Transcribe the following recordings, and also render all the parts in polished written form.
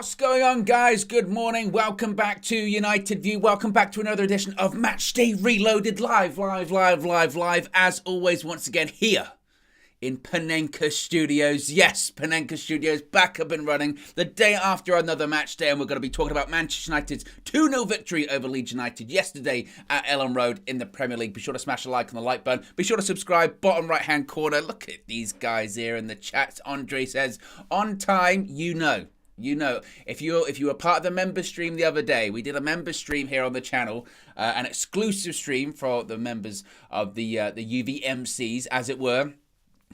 What's going on, guys? Good morning. Welcome back to United View. Welcome back to another edition of Matchday Reloaded live. As always, once again, here in Panenka Studios. Yes, Panenka Studios back up and running the day after another match day, and we're going to be talking about Manchester United's 2-0 victory over Leeds United yesterday at Ellen Road in the Premier League. Be sure to smash a like on the like button. Be sure to subscribe, bottom right-hand corner. Look at these guys here in the chat. Andre says, on time, you know, if you were part of the member stream the other day, we did a member stream here on the channel, an exclusive stream for the members of the UVMCs, as it were.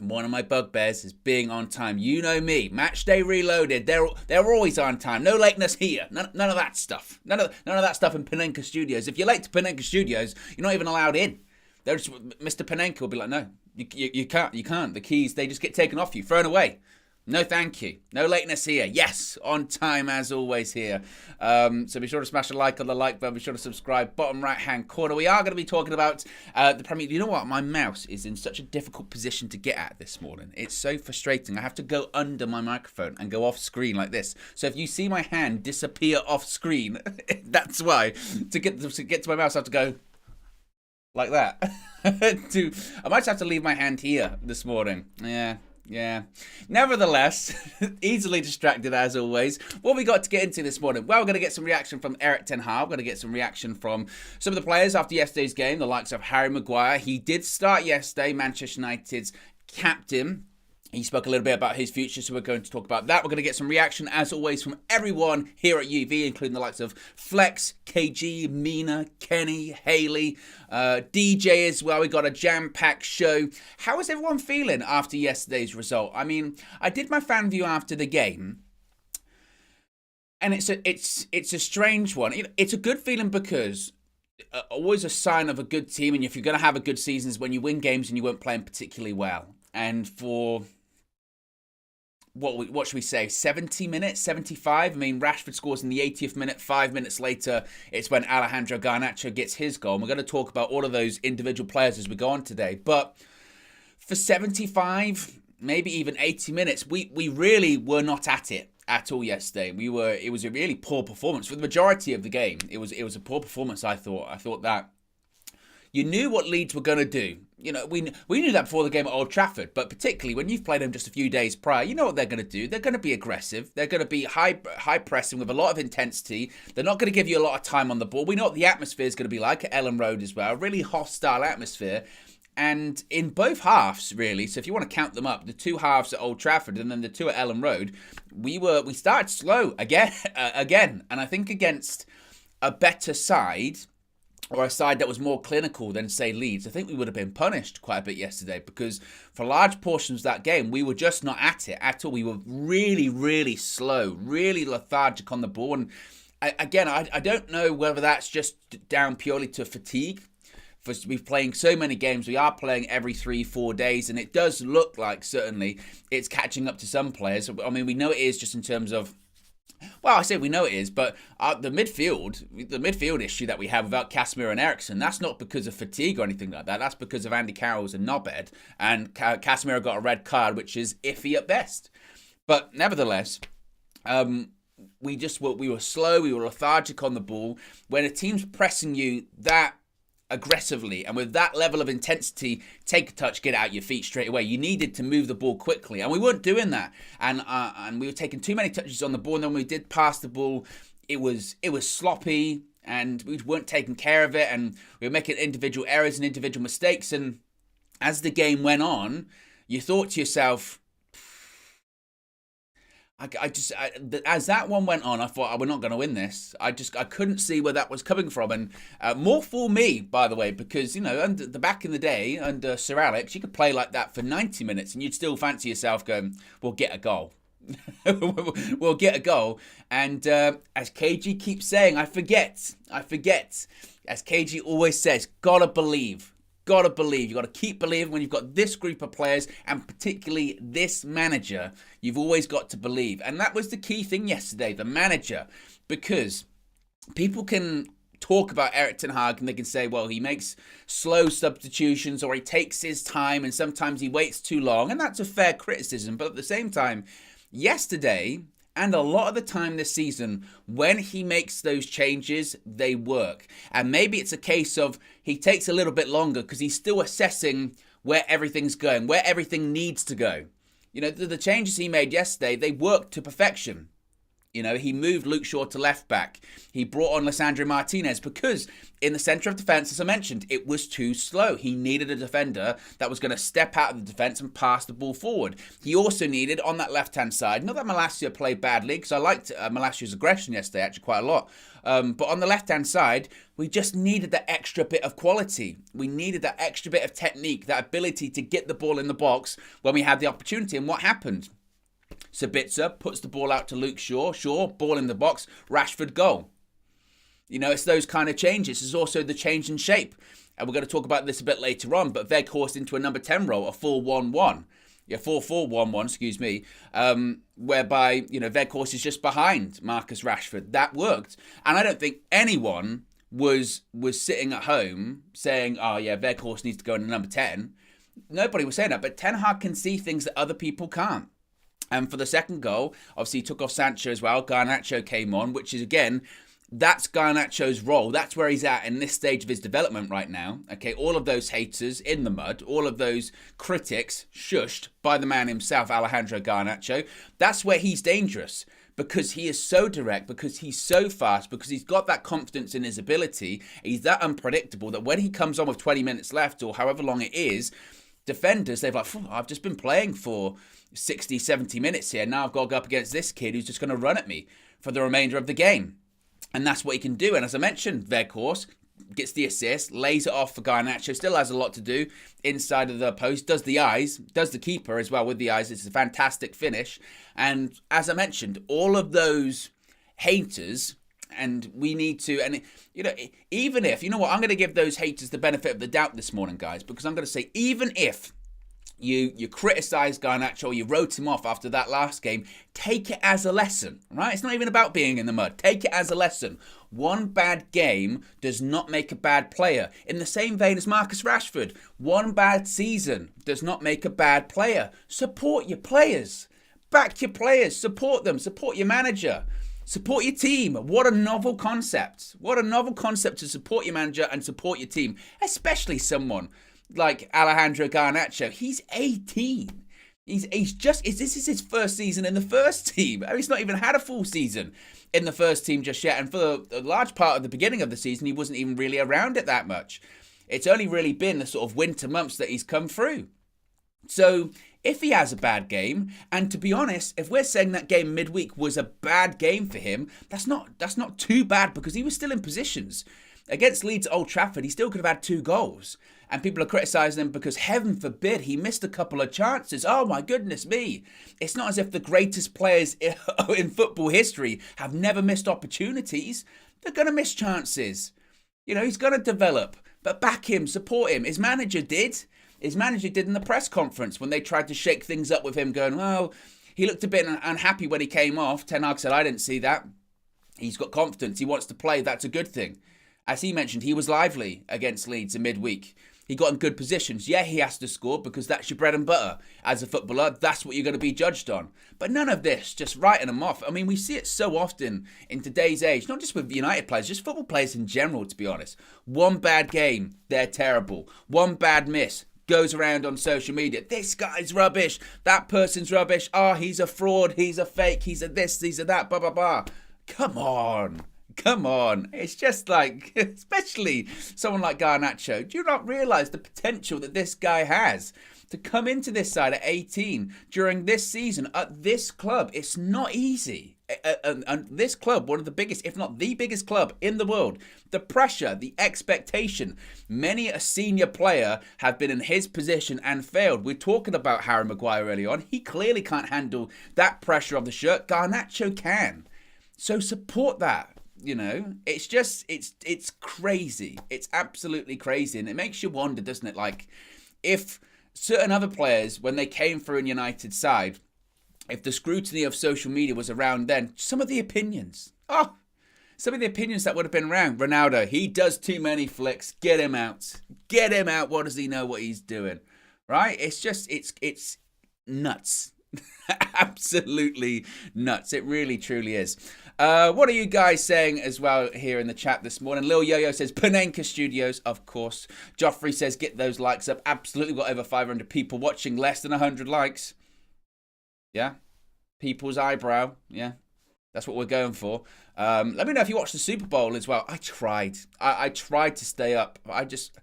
One of my bugbears is being on time. You know me. Match day reloaded. They're always on time. No lateness here. None of that stuff. None of that stuff in Panenka Studios. If you're late to Panenka Studios, you're not even allowed in. Mr. Panenka will be like, no, you can't. The keys, they just get taken off you, thrown away. No, thank you. No lateness here. Yes, on time as always here. So be sure to smash a like on the like button. Be sure to subscribe. Bottom right-hand corner. We are going to be talking about the Premier League. You know what? My mouse is in such a difficult position to get at this morning. It's so frustrating. I have to go under my microphone and go off screen like this. So if you see my hand disappear off screen, that's why. To get to my mouse, I have to go like that. I might have to leave my hand here this morning. Yeah. Nevertheless, easily distracted as always. What we got to get into this morning? Well, we're going to get some reaction from Erik ten Hag. We're going to get some reaction from some of the players after yesterday's game, the likes of Harry Maguire. He did start yesterday, Manchester United's captain. He spoke a little bit about his future, so we're going to talk about that. We're going to get some reaction, as always, from everyone here at UV, including the likes of Flex, KG, Mina, Kenny, Haley, DJ as well. We got a jam-packed show. How is everyone feeling after yesterday's result? I mean, I did my fan view after the game, and it's a strange one. It's a good feeling because always a sign of a good team, and if you're going to have a good season is when you win games and you weren't playing particularly well. And for what should we say, 70 minutes, 75? I mean, Rashford scores in the 80th minute. 5 minutes later, it's when Alejandro Garnacho gets his goal. And we're going to talk about all of those individual players as we go on today. But for 75, maybe even 80 minutes, we really were not at it at all yesterday. It was a really poor performance for the majority of the game. It was a poor performance, I thought. I thought that you knew what Leeds were going to do. You know, we knew that before the game at Old Trafford, but particularly when you've played them just a few days prior, you know what they're going to do. They're going to be aggressive. They're going to be high pressing with a lot of intensity. They're not going to give you a lot of time on the ball. We know what the atmosphere is going to be like at Ellen Road as well. A really hostile atmosphere. And in both halves, really, so if you want to count them up, the two halves at Old Trafford and then the two at Ellen Road, we started slow again. And I think against a better side, or a side that was more clinical than, say, Leeds, I think we would have been punished quite a bit yesterday, because for large portions of that game, we were just not at it at all. We were really, really slow, really lethargic on the ball. And I don't know whether that's just down purely to fatigue. For we're playing so many games, we are playing every 3-4 days, and it does look like, certainly, it's catching up to some players. I mean, we know it is just in terms of, well, I say we know it is, but the midfield issue that we have without Casemiro and Eriksen, that's not because of fatigue or anything like that. That's because of Andy Carroll's a knobhead, and Casemiro got a red card, which is iffy at best. But nevertheless, we were slow, we were lethargic on the ball. When a team's pressing you that aggressively and with that level of intensity, take a touch, get out your feet straight away. You needed to move the ball quickly, and we weren't doing that. And we were taking too many touches on the ball. And then when we did pass the ball, it was sloppy, and we weren't taking care of it, and we were making individual errors and individual mistakes. And as the game went on, you thought to yourself, as that one went on, I thought, we're not going to win this. I couldn't see where that was coming from. And more for me, by the way, because, you know, back in the day, under Sir Alex, you could play like that for 90 minutes and you'd still fancy yourself going, we'll get a goal. We'll get a goal. And as KG keeps saying, I forget. As KG always says, gotta believe. Got to believe. You've got to keep believing when you've got this group of players, and particularly this manager. You've always got to believe. And that was the key thing yesterday, the manager. Because people can talk about Erik ten Hag and they can say, well, he makes slow substitutions, or he takes his time and sometimes he waits too long. And that's a fair criticism. But at the same time, yesterday, And a lot of the time this season, when he makes those changes, they work. And maybe it's a case of he takes a little bit longer because he's still assessing where everything's going, where everything needs to go. You know, the changes he made yesterday, they worked to perfection. You know, he moved Luke Shaw to left back. He brought on Lisandro Martinez because in the centre of defence, as I mentioned, it was too slow. He needed a defender that was going to step out of the defence and pass the ball forward. He also needed, on that left-hand side, not that Malacia played badly, because I liked Malacia's aggression yesterday actually quite a lot. But on the left-hand side, we just needed that extra bit of quality. We needed that extra bit of technique, that ability to get the ball in the box when we had the opportunity. And what happened? Sabitzer puts the ball out to Luke Shaw. Shaw, ball in the box. Rashford, goal. You know, it's those kind of changes. There's also the change in shape. And we're going to talk about this a bit later on. But Weghorst into a number 10 role, a 4-1-1. Yeah, 4-4-1-1, excuse me. Whereby, you know, Weghorst is just behind Marcus Rashford. That worked. And I don't think anyone was sitting at home saying, oh, yeah, Weghorst needs to go into number 10. Nobody was saying that. But Ten Hag can see things that other people can't. And for the second goal, obviously he took off Sancho as well. Garnacho came on, which is, again, that's Garnacho's role. That's where he's at in this stage of his development right now. Okay, all of those haters in the mud, all of those critics shushed by the man himself, Alejandro Garnacho. That's where he's dangerous because he is so direct, because he's so fast, because he's got that confidence in his ability. He's that unpredictable that when he comes on with 20 minutes left or however long it is, defenders, they've like, I've just been playing for 60, 70 minutes here. Now I've got to go up against this kid who's just going to run at me for the remainder of the game. And that's what he can do. And as I mentioned, Weghorst gets the assist, lays it off for Garnacho, still has a lot to do inside of the post, does the eyes, does the keeper as well with the eyes. It's a fantastic finish. And as I mentioned, all of those haters, and we need to, and you know, even if, you know what, I'm going to give those haters the benefit of the doubt this morning, guys, because I'm going to say, even if you criticise Garnacho, you wrote him off after that last game, take it as a lesson, right? It's not even about being in the mud. Take it as a lesson. One bad game does not make a bad player. In the same vein as Marcus Rashford, one bad season does not make a bad player. Support your players. Back your players. Support them. Support your manager. Support your team. What a novel concept. What a novel concept to support your manager and support your team, especially someone like Alejandro Garnacho. He's 18. This is his first season in the first team. He's not even had a full season in the first team just yet. And for a large part of the beginning of the season, he wasn't even really around it that much. It's only really been the sort of winter months that he's come through. So if he has a bad game, and to be honest, if we're saying that game midweek was a bad game for him, that's not too bad because he was still in positions. Against Leeds at Old Trafford, he still could have had 2 goals. And people are criticising him because, heaven forbid, he missed a couple of chances. Oh my goodness me. It's not as if the greatest players in football history have never missed opportunities. They're going to miss chances. You know, he's going to develop. But back him, support him. His manager did. His manager did in the press conference when they tried to shake things up with him, going, well, he looked a bit unhappy when he came off. Ten Hag said, I didn't see that. He's got confidence. He wants to play. That's a good thing. As he mentioned, he was lively against Leeds in midweek. He got in good positions. Yeah, he has to score because that's your bread and butter. As a footballer, that's what you're going to be judged on. But none of this, just writing them off. I mean, we see it so often in today's age, not just with United players, just football players in general, to be honest. One bad game, they're terrible. One bad miss goes around on social media. This guy's rubbish. That person's rubbish. Oh, he's a fraud. He's a fake. He's a this. He's a that. Blah, blah, blah. Come on. Come on. It's just like, especially someone like Garnacho. Do you not realise the potential that this guy has to come into this side at 18 during this season at this club? It's not easy. And this club, one of the biggest, if not the biggest club in the world, the pressure, the expectation. Many a senior player have been in his position and failed. We're talking about Harry Maguire early on. He clearly can't handle that pressure of the shirt. Garnacho can. So support that. You know, it's just, it's crazy. It's absolutely crazy. And it makes you wonder, doesn't it? Like, if certain other players, when they came through in United's side, if the scrutiny of social media was around then, some of the opinions. Some of the opinions that would have been around. Ronaldo, he does too many flicks. Get him out. Get him out. What does he know what he's doing? Right? It's just, it's nuts. Absolutely nuts. It really, truly is. What are you guys saying as well here in the chat this morning? Lil Yo-Yo says, Panenka Studios, of course. Joffrey says, get those likes up. Absolutely, got over 500 people watching, less than 100 likes. Yeah. People's eyebrow. Yeah. That's what we're going for. Let me know if you watched the Super Bowl as well. I tried. I tried to stay up. I just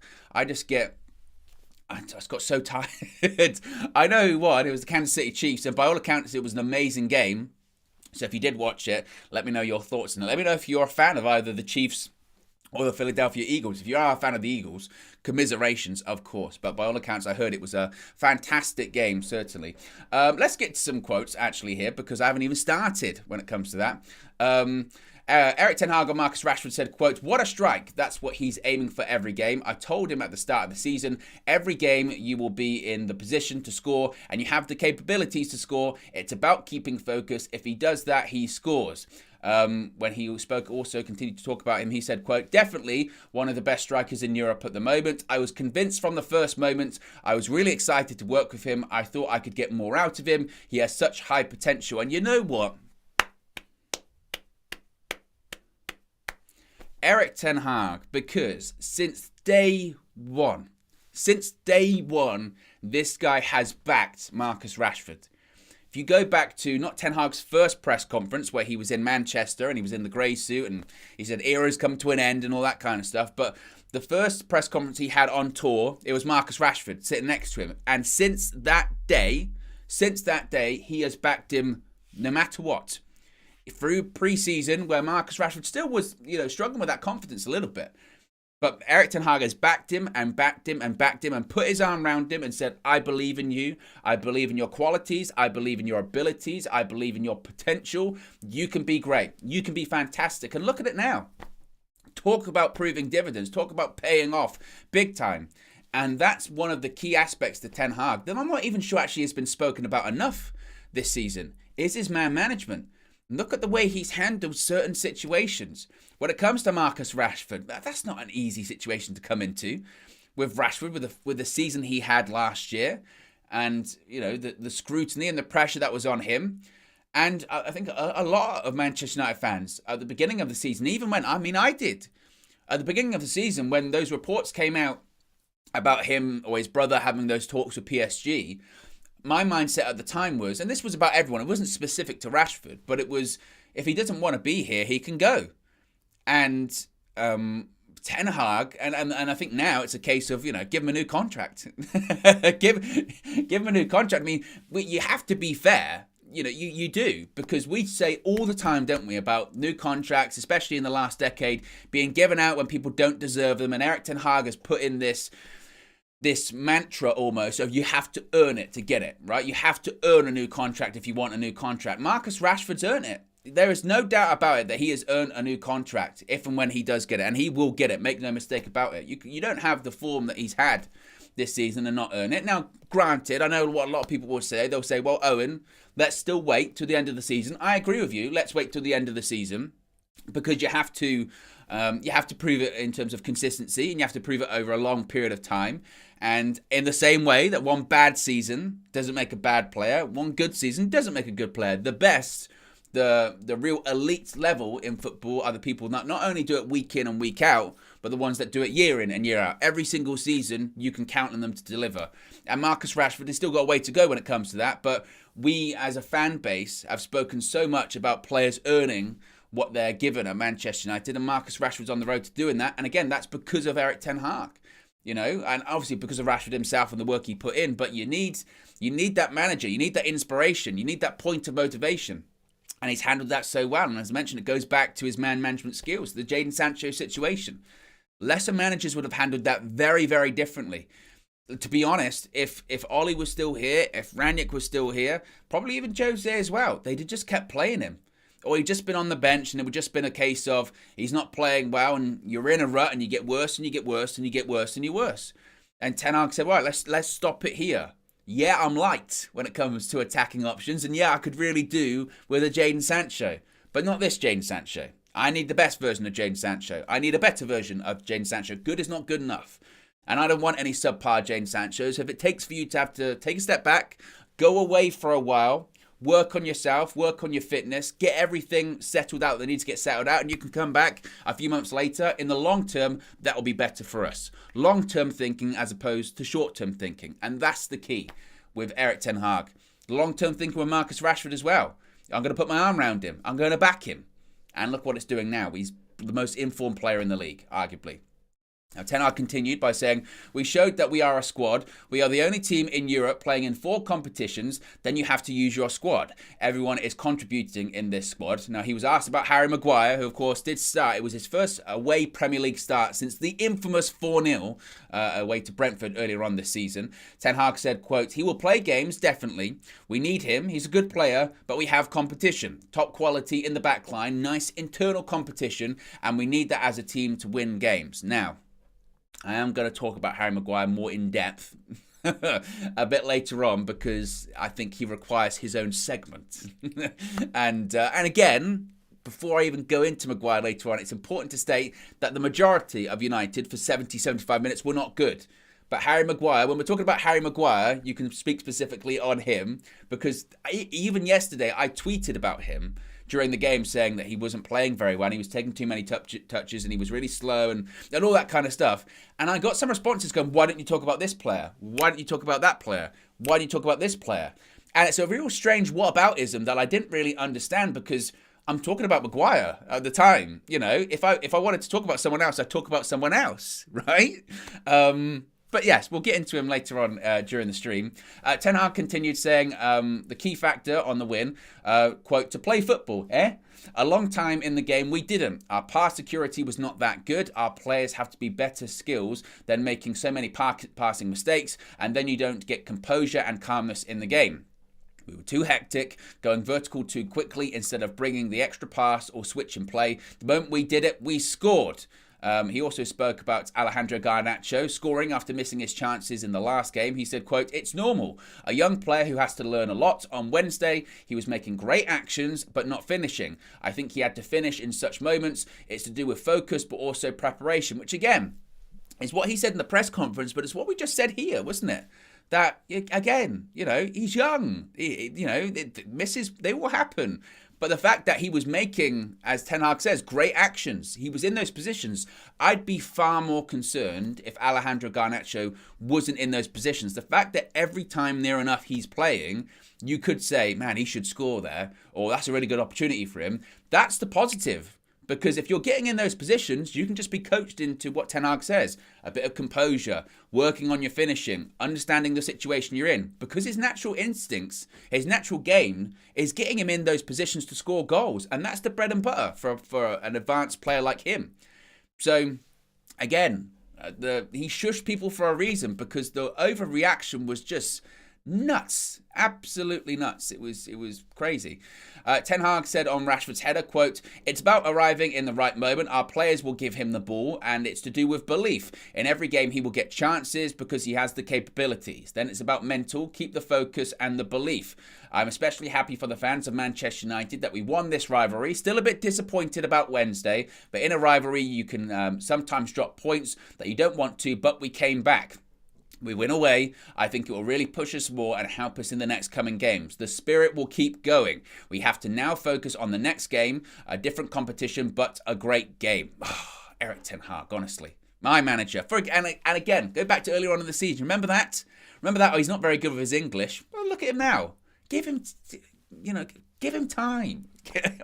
got so tired. I know who won. It was the Kansas City Chiefs, and by all accounts, it was an amazing game. So if you did watch it, let me know your thoughts. And let me know if you're a fan of either the Chiefs or the Philadelphia Eagles. If you are a fan of the Eagles, commiserations, of course. But by all accounts, I heard it was a fantastic game, certainly. Let's get to some quotes, actually, here, because I haven't even started when it comes to that. Eric Ten Hag and Marcus Rashford said, quote, what a strike. That's what he's aiming for every game. I told him at the start of the season, every game you will be in the position to score and you have the capabilities to score. It's about keeping focus. If he does that, he scores. When he spoke, also continued to talk about him, he said, quote, definitely one of the best strikers in Europe at the moment. I was convinced from the first moment. I was really excited to work with him. I thought I could get more out of him. He has such high potential. And you know what? Eric Ten Hag, because since day one, this guy has backed Marcus Rashford. If you go back to not Ten Hag's first press conference where he was in Manchester and he was in the grey suit and he said era's come to an end and all that kind of stuff, but the first press conference he had on tour, it was Marcus Rashford sitting next to him. And since that day, he has backed him no matter what. Through pre-season, where Marcus Rashford still was, struggling with that confidence a little bit. But Eric Ten Hag has backed him and backed him and backed him and put his arm around him and said, I believe in you. I believe in your qualities. I believe in your abilities. I believe in your potential. You can be great. You can be fantastic. And look at it now. Talk about proving dividends. Talk about paying off big time. And that's one of the key aspects to Ten Hag that I'm not even sure actually has been spoken about enough this season, is his man management. Look at the way he's handled certain situations. When it comes to Marcus Rashford, that's not an easy situation to come into. With Rashford, with the season he had last year, and the scrutiny and the pressure that was on him, and I think a lot of Manchester United fans at the beginning of the season, even when I did at the beginning of the season when those reports came out about him or his brother having those talks with PSG. My mindset at the time was, and this was about everyone, it wasn't specific to Rashford, but it was, if he doesn't want to be here, he can go. And Ten Hag, and I think now it's a case of, give him a new contract. give him a new contract. I mean, you have to be fair. You do, because we say all the time, don't we, about new contracts, especially in the last decade, being given out when people don't deserve them. And Eric Ten Hag has put in this mantra almost of you have to earn it to get it, right? You have to earn a new contract if you want a new contract. Marcus Rashford's earned it. There is no doubt about it that he has earned a new contract if and when he does get it, and he will get it. Make no mistake about it. You don't have the form that he's had this season and not earn it. Now, granted, I know what a lot of people will say. They'll say, well, Owen, let's still wait till the end of the season. I agree with you. Let's wait till the end of the season because you have to prove it in terms of consistency, and you have to prove it over a long period of time. And in the same way that one bad season doesn't make a bad player, one good season doesn't make a good player. The best, the real elite level in football are the people that not only do it week in and week out, but the ones that do it year in and year out. Every single season, you can count on them to deliver. And Marcus Rashford has still got a way to go when it comes to that. But we, as a fan base, have spoken so much about players earning what they're given at Manchester United, and Marcus Rashford's on the road to doing that. And again, that's because of Eric Ten Hag. And obviously because of Rashford himself and the work he put in, but you need that manager, you need that inspiration, you need that point of motivation. And he's handled that so well. And as I mentioned, it goes back to his man management skills, the Jadon Sancho situation. Lesser managers would have handled that very, very differently. To be honest, if Ollie was still here, if Ranić was still here, probably even Jose as well, they'd have just kept playing him. Or he'd just been on the bench and it would just been a case of he's not playing well and you're in a rut and you get worse and you get worse and you get worse and you're worse. And Ten Hag said, right, let's stop it here. Yeah, I'm light when it comes to attacking options, and yeah, I could really do with a Jadon Sancho, but not this Jadon Sancho. I need the best version of Jadon Sancho. I need a better version of Jadon Sancho. Good is not good enough. And I don't want any subpar Jadon Sanchos. If it takes for you to have to take a step back, Go away for a while. Work on yourself, work on your fitness, get everything settled out that needs to get settled out, and you can come back a few months later. In the long term, that will be better for us. Long-term thinking as opposed to short-term thinking. And that's the key with Erik ten Hag. Long-term thinking with Marcus Rashford as well. I'm going to put my arm around him. I'm going to back him. And look what it's doing now. He's the most informed player in the league, arguably. Now, Ten Hag continued by saying, we showed that we are a squad. We are the only team in Europe playing in 4 competitions. Then you have to use your squad. Everyone is contributing in this squad. Now, he was asked about Harry Maguire, who, of course, did start. It was his first away Premier League start since the infamous 4-0 away to Brentford earlier on this season. Ten Hag said, quote, he will play games, definitely. We need him. He's a good player, but we have competition. Top quality in the back line, nice internal competition, and we need that as a team to win games. Now, I am going to talk about Harry Maguire more in depth a bit later on because I think he requires his own segment. and again, before I even go into Maguire later on, it's important to state that the majority of United for 70, 75 minutes were not good. But Harry Maguire, when we're talking about Harry Maguire, you can speak specifically on him because even yesterday I tweeted about him during the game saying that he wasn't playing very well. He was taking too many touches and he was really slow and all that kind of stuff. And I got some responses going, why don't you talk about this player? Why don't you talk about that player? Why don't you talk about this player? And it's a real strange whataboutism that I didn't really understand because I'm talking about Maguire at the time. You know, if I wanted to talk about someone else, I'd talk about someone else, right? But yes, we'll get into him later on during the stream. Ten Hag continued saying the key factor on the win, quote, to play football, A long time in the game we didn't. Our pass security was not that good. Our players have to be better skills than making so many passing mistakes, and then you don't get composure and calmness in the game. We were too hectic, going vertical too quickly instead of bringing the extra pass or switch and play. The moment we did it, we scored. He also spoke about Alejandro Garnacho scoring after missing his chances in the last game. He said, quote, it's normal. A young player who has to learn a lot. On Wednesday, he was making great actions, but not finishing. I think he had to finish in such moments. It's to do with focus, but also preparation, which again, is what he said in the press conference, but it's what we just said here, wasn't it? That, again, you know, he's young. Misses, they will happen. But the fact that he was making, as Ten Hag says, great actions, he was in those positions, I'd be far more concerned if Alejandro Garnacho wasn't in those positions. The fact that every time near enough he's playing, you could say, man, he should score there, or that's a really good opportunity for him. That's the positive. Because if you're getting in those positions, you can just be coached into what Ten Hag says. A bit of composure, working on your finishing, understanding the situation you're in. Because his natural instincts, his natural game is getting him in those positions to score goals. And that's the bread and butter for an advanced player like him. So, again, he shushed people for a reason because the overreaction was just nuts. Absolutely nuts. It was crazy. Ten Hag said on Rashford's header, quote, it's about arriving in the right moment. Our players will give him the ball and it's to do with belief. In every game he will get chances because he has the capabilities. Then it's about mental, keep the focus and the belief. I'm especially happy for the fans of Manchester United that we won this rivalry. Still a bit disappointed about Wednesday, but in a rivalry you can sometimes drop points that you don't want to, but we came back. We win away. I think it will really push us more and help us in the next coming games. The spirit will keep going. We have to now focus on the next game, a different competition, but a great game. Oh, Erik ten Hag, honestly. My manager. And again, go back to earlier on in the season. Remember that? Oh, he's not very good with his English. Well, look at him now. Give him time.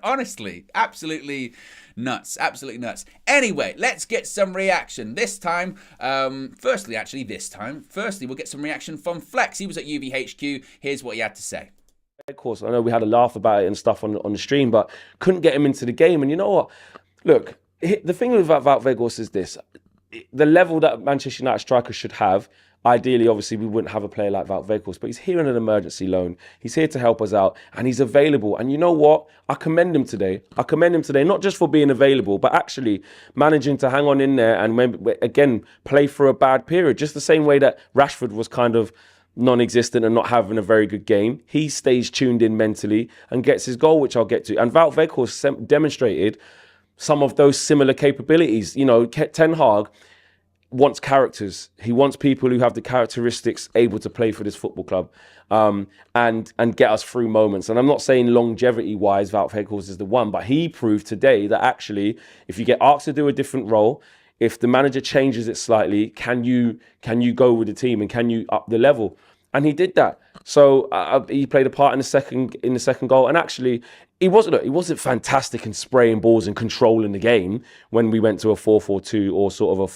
Honestly, absolutely nuts. Absolutely nuts. Anyway, let's get some reaction. This time, firstly, we'll get some reaction from Flex. He was at UVHQ. Here's what he had to say. Of course, I know we had a laugh about it and stuff on the stream, but couldn't get him into the game. And you know what? Look, the thing with Weghorst is this. The level that Manchester United strikers should have, ideally, obviously, we wouldn't have a player like Weghorst, but he's here on an emergency loan. He's here to help us out, and he's available. And you know what? I commend him today. Not just for being available, but actually managing to hang on in there and, maybe, again, play through a bad period. Just the same way that Rashford was kind of non-existent and not having a very good game. He stays tuned in mentally and gets his goal, which I'll get to. And Weghorst demonstrated some of those similar capabilities. You know, Ten Hag, wants characters. He wants people who have the characteristics able to play for this football club, and get us through moments. And I'm not saying longevity-wise, Wout Weghorst is the one, but he proved today that actually, if you get asked to do a different role, if the manager changes it slightly, can you go with the team and can you up the level? And he did that. So he played a part in the second goal. And actually, he wasn't fantastic in spraying balls and controlling the game when we went to a 4-4-2 or sort of a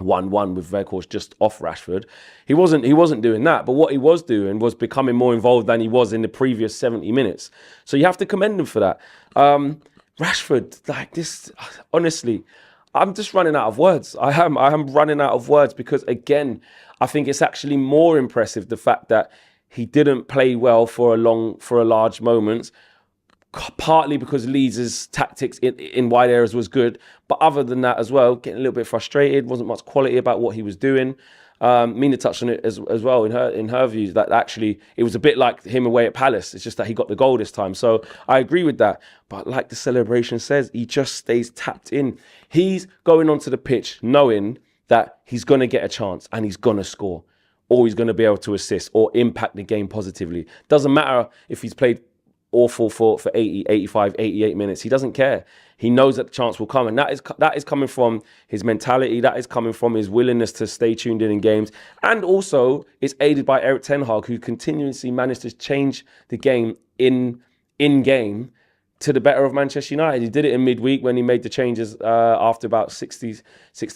4-4-1-1 with Weghorst just off Rashford. He wasn't doing that. But what he was doing was becoming more involved than he was in the previous 70 minutes. So you have to commend him for that. Rashford, like this, honestly, I'm just running out of words. I am running out of words because, again, I think it's actually more impressive the fact that he didn't play well for a large moments, partly because Leeds' tactics in wide areas was good, but other than that as well, getting a little bit frustrated, wasn't much quality about what he was doing. Mina touched on it as well in her views, that actually it was a bit like him away at Palace. It's just that he got the goal this time. So I agree with that. But like the celebration says, he just stays tapped in. He's going onto the pitch knowing that he's going to get a chance and he's going to score, or he's going to be able to assist or impact the game positively. Doesn't matter if he's played awful for 80, 85, 88 minutes. He doesn't care. He knows that the chance will come. And that is coming from his mentality. That is coming from his willingness to stay tuned in games. And also, it's aided by Erik ten Hag, who continuously managed to change the game in game to the better of Manchester United. He did it in midweek when he made the changes after about 60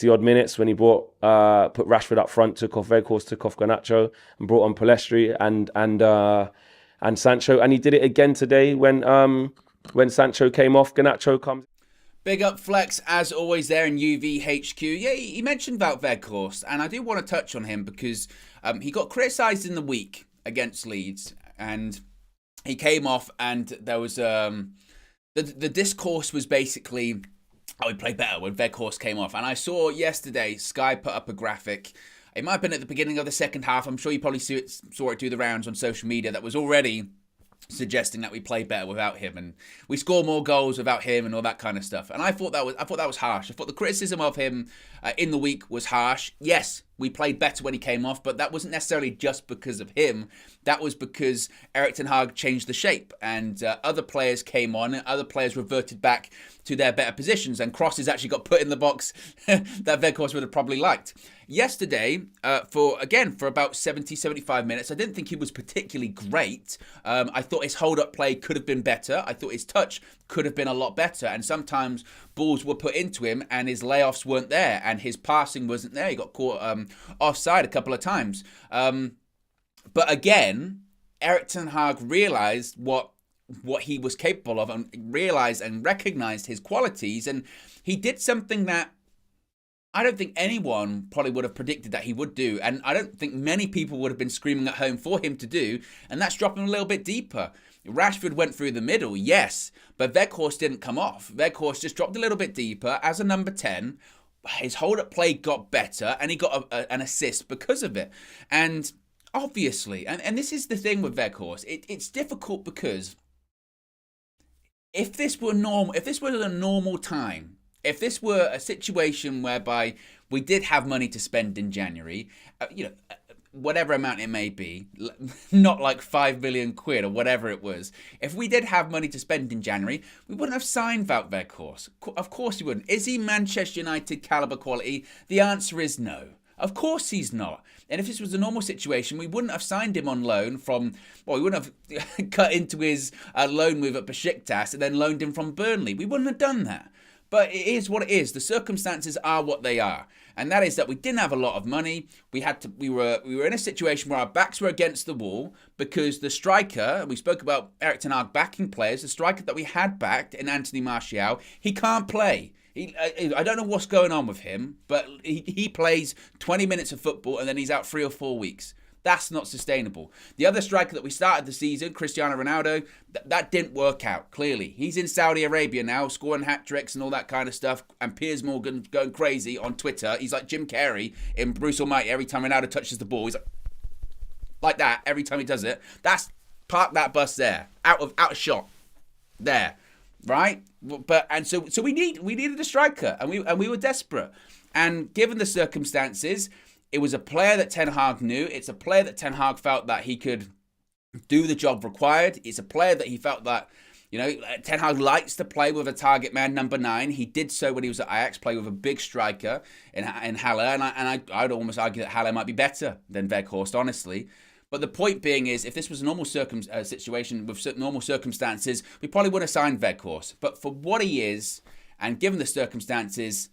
odd minutes, when he put Rashford up front, took off Weghorst, took off Garnacho, and brought on Pellistri and Sancho. And he did it again today when Sancho came off, Garnacho comes. Big up Flex, as always, there in UVHQ. Yeah, he mentioned Wout Weghorst, and I do want to touch on him because he got criticised in the week against Leeds, and he came off, and there was the discourse was basically, oh, he played better when Weghorst came off. And I saw yesterday Sky put up a graphic. It might have been at the beginning of the second half. I'm sure you probably saw it do the rounds on social media. That was already suggesting that we play better without him and we score more goals without him and all that kind of stuff. And I thought that was harsh. I thought the criticism of him in the week was harsh. Yes, we played better when he came off, but that wasn't necessarily just because of him. That was because Erik ten Hag changed the shape and other players came on and other players reverted back to their better positions, and crosses actually got put in the box that Weghorst would have probably liked. Yesterday, for about 70, 75 minutes, I didn't think he was particularly great. I thought his hold-up play could have been better. I thought his touch could have been a lot better. And sometimes balls were put into him and his layoffs weren't there and his passing wasn't there. He got caught offside a couple of times. But again, Erik ten Hag realised what he was capable of and realised and recognised his qualities. And he did something that I don't think anyone probably would have predicted that he would do. And I don't think many people would have been screaming at home for him to do. And that's dropping a little bit deeper. Rashford went through the middle, yes, but Weghorst didn't come off. Weghorst just dropped a little bit deeper as a number 10. His hold-up play got better and he got an assist because of it. And obviously, and this is the thing with Weghorst, it's difficult because if this were a normal time, if this were a situation whereby we did have money to spend in January, whatever amount it may be, not like 5 million quid or whatever it was, if we did have money to spend in January, we wouldn't have signed Wout Weghorst. Of course we wouldn't. Is he Manchester United caliber quality? The answer is no. Of course he's not. And if this was a normal situation, we wouldn't have signed him on loan we wouldn't have cut into his loan move at Besiktas and then loaned him from Burnley. We wouldn't have done that. But it is what it is. The circumstances are what they are. And that is that we didn't have a lot of money. We were in a situation where our backs were against the wall because the striker, we spoke about Erik ten Hag backing players, the striker that we had backed in Anthony Martial, he can't play. I don't know what's going on with him, but he plays 20 minutes of football and then he's out 3 or 4 weeks. That's not sustainable. The other striker that we started the season, Cristiano Ronaldo, that didn't work out, clearly. He's in Saudi Arabia now, scoring hat-tricks and all that kind of stuff, and Piers Morgan going crazy on Twitter. He's like Jim Carrey in Bruce Almighty. Every time Ronaldo touches the ball, he's like that every time he does it. Park that bus there, out of shot, there. right? So we needed a striker, and we were desperate. And given the circumstances, it was a player that Ten Hag knew. It's a player that Ten Hag felt that he could do the job required. It's a player that he felt that, Ten Hag likes to play with a target man, number 9. He did so when he was at Ajax, play with a big striker in Haller, and I'd almost argue that Haller might be better than Weghorst, honestly. But the point being is, if this was a normal situation with normal circumstances, we probably would have signed Weghorst. But for what he is, and given the circumstances,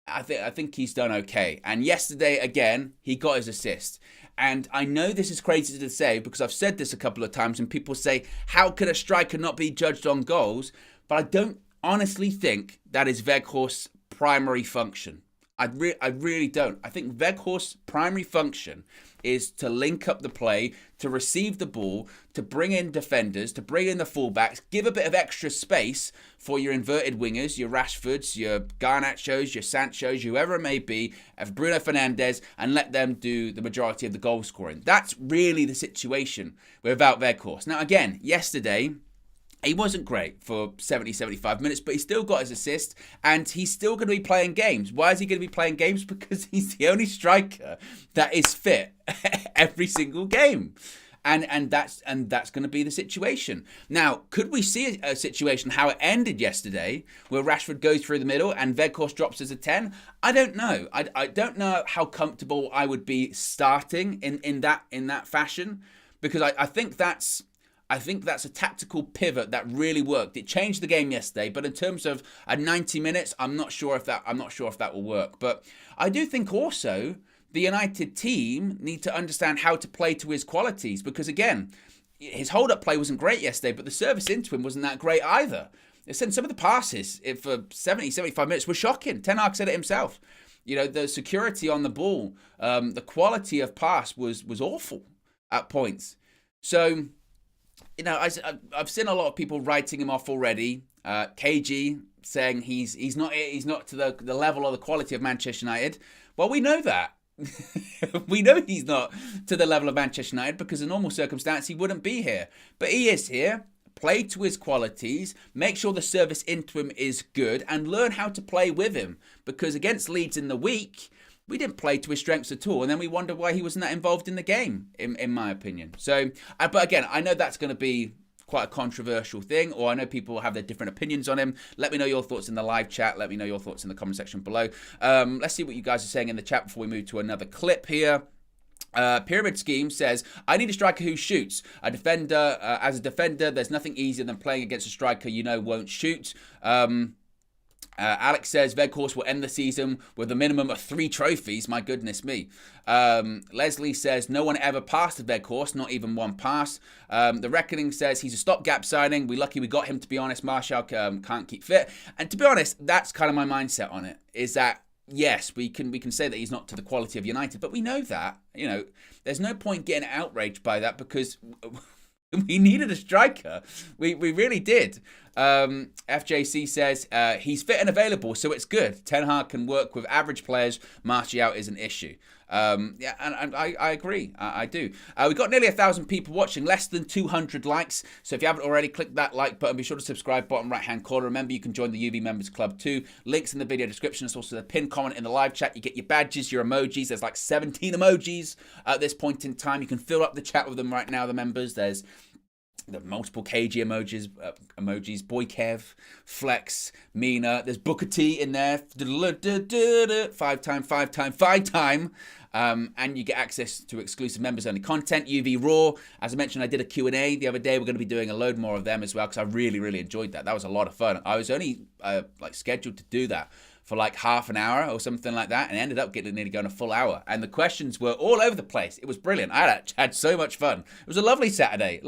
I think he's done okay. And yesterday, again, he got his assist. And I know this is crazy to say because I've said this a couple of times and people say, how could a striker not be judged on goals? But I don't honestly think that is Weghorst's primary function. I really don't. I think Weghorst's primary function is to link up the play, to receive the ball, to bring in defenders, to bring in the fullbacks, give a bit of extra space for your inverted wingers, your Rashfords, your Garnachos, your Sanchos, whoever it may be, Bruno Fernandes, and let them do the majority of the goal scoring. That's really the situation without Weghorst. Now, again, yesterday, he wasn't great for 70, 75 minutes, but he still got his assist, and he's still going to be playing games. Why is he going to be playing games? Because he's the only striker that is fit every single game. And that's going to be the situation. Now, could we see a situation how it ended yesterday, where Rashford goes through the middle and Weghorst drops as a 10? I don't know. I don't know how comfortable I would be starting in that fashion, because I think that's a tactical pivot that really worked. It changed the game yesterday, but in terms of 90 minutes, I'm not sure if that will work. But I do think also the United team need to understand how to play to his qualities, because again, his hold-up play wasn't great yesterday, but the service into him wasn't that great either. Some of the passes for 70, 75 minutes were shocking. Ten Hag said it himself. The security on the ball, the quality of pass was awful at points. So, I've seen a lot of people writing him off already. KG saying he's not to the level or the quality of Manchester United. Well, we know that. We know he's not to the level of Manchester United because in normal circumstance he wouldn't be here. But he is here. Play to his qualities, make sure the service into him is good, and learn how to play with him. Because against Leeds in the week, we didn't play to his strengths at all, and then we wonder why he wasn't that involved in the game, in my opinion. So, but again, I know that's going to be quite a controversial thing, or I know people have their different opinions on him. Let me know your thoughts in the live chat. Let me know your thoughts in the comment section below. Let's see what you guys are saying in the chat before we move to another clip here. Pyramid Scheme says, I need a striker who shoots. A defender, as a defender, there's nothing easier than playing against a striker won't shoot. Alex says Weghorst will end the season with a minimum of 3 trophies. My goodness me. Leslie says no one ever passed Weghorst, not even one pass. The Reckoning says he's a stopgap signing. We're lucky we got him, to be honest. Martial can't keep fit. And to be honest, that's kind of my mindset on it, is that yes, we can say that he's not to the quality of United, but we know that. There's no point getting outraged by that because we needed a striker. We really did. FJC says he's fit and available, so it's good. Ten Hag can work with average players. Martial is an issue. Yeah, and I agree. I do. We got nearly 1,000 people watching, less than 200 likes. So if you haven't already, click that like button. Be sure to subscribe, bottom right-hand corner. Remember, you can join the UV Members Club too. Links in the video description. There's also the pinned comment in the live chat. You get your badges, your emojis. There's like 17 emojis at this point in time. You can fill up the chat with them right now, the members. There's the multiple KG emojis, Boy Kev, Flex, Mina. There's Booker T in there. 5 time. And you get access to exclusive members-only content, UV Raw. As I mentioned, I did a Q&A the other day. We're going to be doing a load more of them as well because I really, really enjoyed that. That was a lot of fun. I was only scheduled to do that for like half an hour or something like that, and ended up nearly going a full hour. And the questions were all over the place. It was brilliant. I had so much fun. It was a lovely Saturday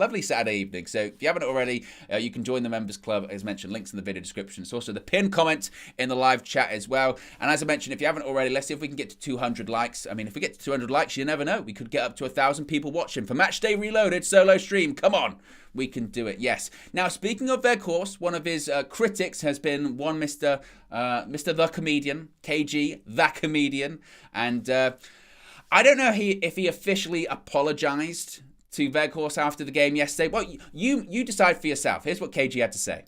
evening. So if you haven't already, you can join the Members Club. As mentioned, links in the video description. It's also the pinned comment in the live chat as well. And as I mentioned, if you haven't already, let's see if we can get to 200 likes. I mean, if we get to 200 likes, you never know. We could get up to 1,000 people watching for Matchday Reloaded solo stream. Come on. We can do it, yes. Now, speaking of Weghorst, one of his critics has been one Mr. The Comedian, KG, the Comedian. And I don't know if he officially apologized to Weghorst after the game yesterday. Well, you decide for yourself. Here's what KG had to say.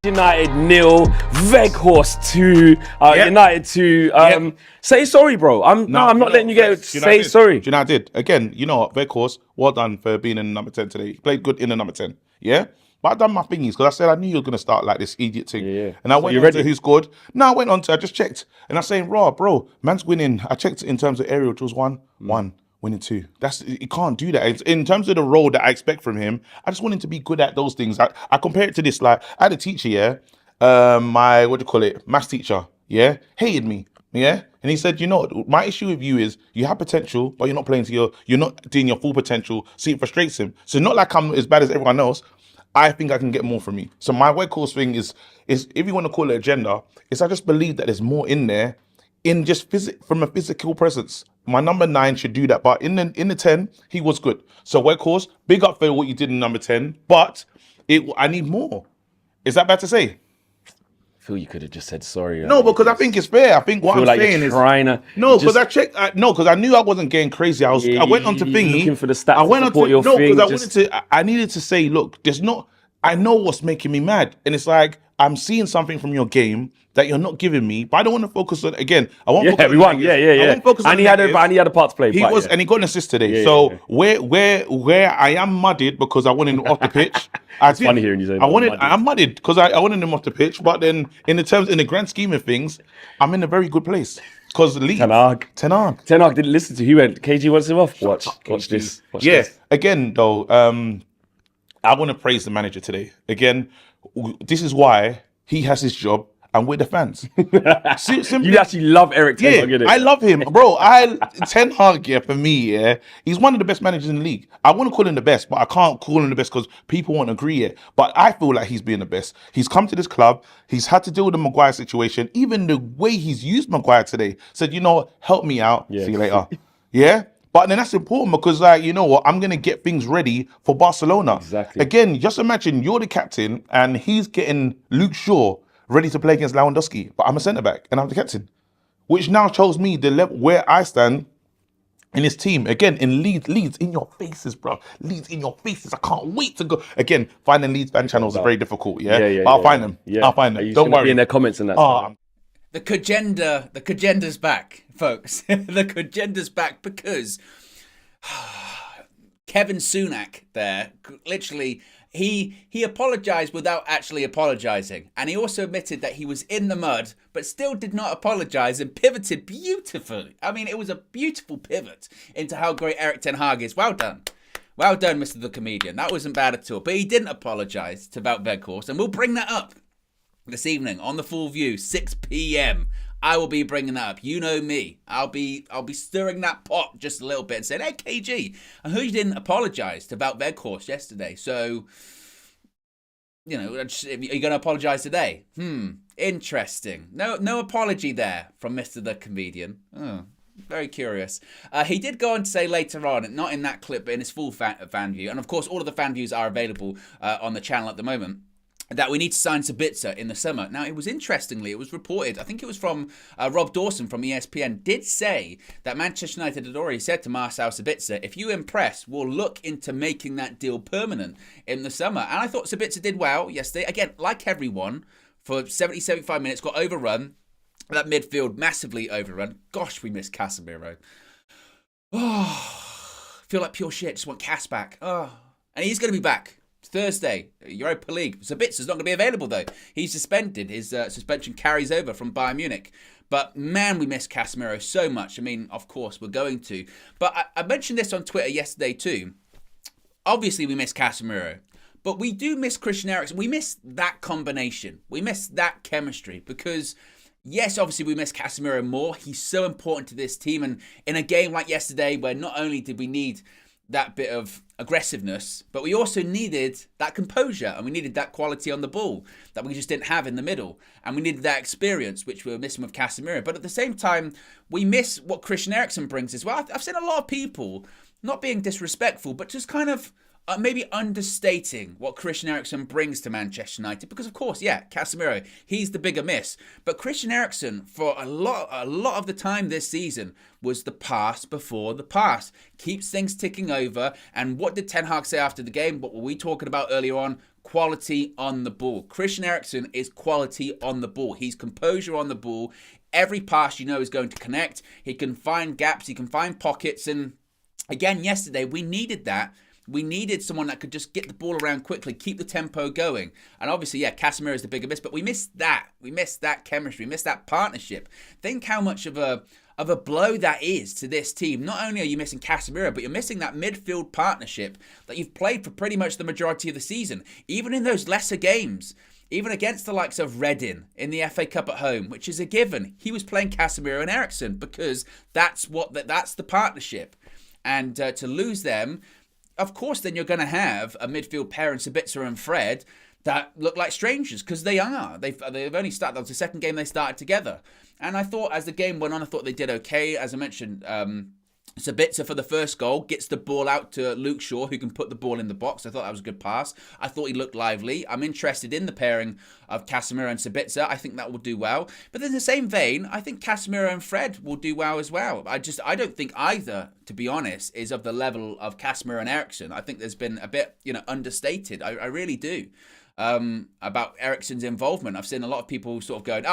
United 0, Weghorst 2, United 2. Say sorry, bro. I'm not letting you get. Say sorry. Do you know I did? Again, you know what, Weghorst, well done for being in the number 10 today. He played good in the number 10. Yeah? But I done my thingies because I said I knew you were going to start like this idiot thing. Yeah. And I went on to who scored. No, I went on to, I just checked. And I was saying, raw, bro, man's winning. I checked in terms of aerial, it was 1-1. Winning 2. You can't do that. It's, in terms of the role that I expect from him, I just want him to be good at those things. I compare it to this. Like, I had a teacher, my, maths teacher, hated me, and he said, you know, my issue with you is you have potential, but you're not playing to you're not doing your full potential, so it frustrates him. So not like I'm as bad as everyone else, I think I can get more from you. So my Weghorst thing is if you want to call it agenda, is I just believe that there's more in there, in just from a physical presence. My number 9 should do that, but in the 10, he was good. So Weghorst, big up for what you did in number 10, but I need more. Is that bad to say? I feel you could have just said sorry. No, because I think it's fair. I think what I'm saying is no, because I checked. No, because I knew I wasn't getting crazy. I went on to thingy. Looking for the stats. I went on to your thing, because I needed to say, look, there's not. I know what's making me mad, and it's like I'm seeing something from your game that you're not giving me, but I don't want to focus on again. I won't. Yeah, we won. Yeah. I won't focus on and he had a part to play. And he got an assist today. Where I am muddied because I wanted him off the pitch. It's funny hearing you say that. I'm muddied because I wanted him off the pitch, but then in the grand scheme of things, I'm in a very good place. Because Leeds, Ten Hag didn't listen to you. He went, KG wants him off. Watch this. Watch this. Again though, I want to praise the manager today. Again, this is why he has his job and we're the fans. You actually love Eric Ten Hag, I love him, bro. Ten Hag, for me, he's one of the best managers in the league. I want to call him the best, but I can't call him the best because people won't agree yet. But I feel like he's being the best. He's come to this club. He's had to deal with the Maguire situation. Even the way he's used Maguire today, said, you know what, help me out. See you later. But then that's important because, like, you know what, I'm going to get things ready for Barcelona. Exactly. Again, just imagine you're the captain and he's getting Luke Shaw ready to play against Lewandowski, but I'm a centre-back and I'm the captain, which now shows me the level where I stand in his team. Again, in Leeds in your faces, bro. Leeds in your faces. I can't wait to go. Again, finding Leeds fan channels is very difficult, but I'll find them. I'll find them. Don't worry. Be in their comments and that. The Kajenda's back, folks. The Kajenda's back because Kevin Sunak there, literally, he apologised without actually apologising. And he also admitted that he was in the mud, but still did not apologise and pivoted beautifully. I mean, it was a beautiful pivot into how great Eric Ten Hag is. Well done. Well done, Mr. The Comedian. That wasn't bad at all. But he didn't apologise to Wout Weghorst, and we'll bring that up this evening on The Full View, 6 p.m. I will be bringing that up. You know me. I'll be stirring that pot just a little bit and saying, hey, KG, I heard you didn't apologise to Wout Weghorst yesterday. So, you know, are you going to apologise today? Interesting. No apology there from Mr. The Comedian. Oh, very curious. He did go on to say later on, not in that clip, but in his full fan view, and of course all of the fan views are available on the channel at the moment, that we need to sign Sabitzer in the summer. Now, it was reported, I think it was from Rob Dawson from ESPN, did say that Manchester United had already said to Marcel Sabitzer, if you impress, we'll look into making that deal permanent in the summer. And I thought Sabitzer did well yesterday. Again, like everyone, for 70, 75 minutes, got overrun. That midfield massively overrun. Gosh, we miss Casemiro. Oh, feel like pure shit. Just want Cass back. Oh, and he's going to be back Thursday, Europa League. Sabitzer's not going to be available, though. He's suspended. His suspension carries over from Bayern Munich. But, man, we miss Casemiro so much. I mean, of course, we're going to. But I mentioned this on Twitter yesterday, too. Obviously, we miss Casemiro. But we do miss Christian Eriksen. We miss that combination. We miss that chemistry. Because, yes, obviously, we miss Casemiro more. He's so important to this team. And in a game like yesterday, where not only did we need that bit of aggressiveness, but we also needed that composure and we needed that quality on the ball that we just didn't have in the middle, and we needed that experience which we were missing with Casemiro. But at the same time, we miss what Christian Eriksen brings as well. I've seen a lot of people not being disrespectful, but just kind of maybe understating what Christian Eriksen brings to Manchester United, because of course, Casemiro, he's the bigger miss. But Christian Eriksen, for a lot of the time this season, was the pass before the pass. Keeps things ticking over. And what did Ten Hag say after the game? What were we talking about earlier on? quality on the ball. Christian Eriksen is quality on the ball. He's composure on the ball. Every pass is going to connect. He can find gaps. He can find pockets. And again, yesterday, we needed that. We needed someone that could just get the ball around quickly, keep the tempo going. And obviously, Casemiro is the bigger miss, but we missed that. We missed that chemistry. We missed that partnership. Think how much of a blow that is to this team. Not only are you missing Casemiro, but you're missing that midfield partnership that you've played for pretty much the majority of the season. Even in those lesser games, even against the likes of Reading in the FA Cup at home, which is a given, he was playing Casemiro and Eriksen because that's the partnership. And to lose them, of course, then you're going to have a midfield pair in Sabitzer and Fred that look like strangers, because they are. They've only started. That was the second game they started together. And I thought as the game went on, I thought they did okay. As I mentioned, Sabitzer for the first goal gets the ball out to Luke Shaw, who can put the ball in the box. I thought that was a good pass. I thought he looked lively. I'm interested in the pairing of Casemiro and Sabitzer. I think that will do well. But in the same vein, I think Casemiro and Fred will do well as well. I don't think either, to be honest, is of the level of Casemiro and Eriksen. I think there's been a bit, understated. I really do. About Eriksen's involvement. I've seen a lot of people sort of going,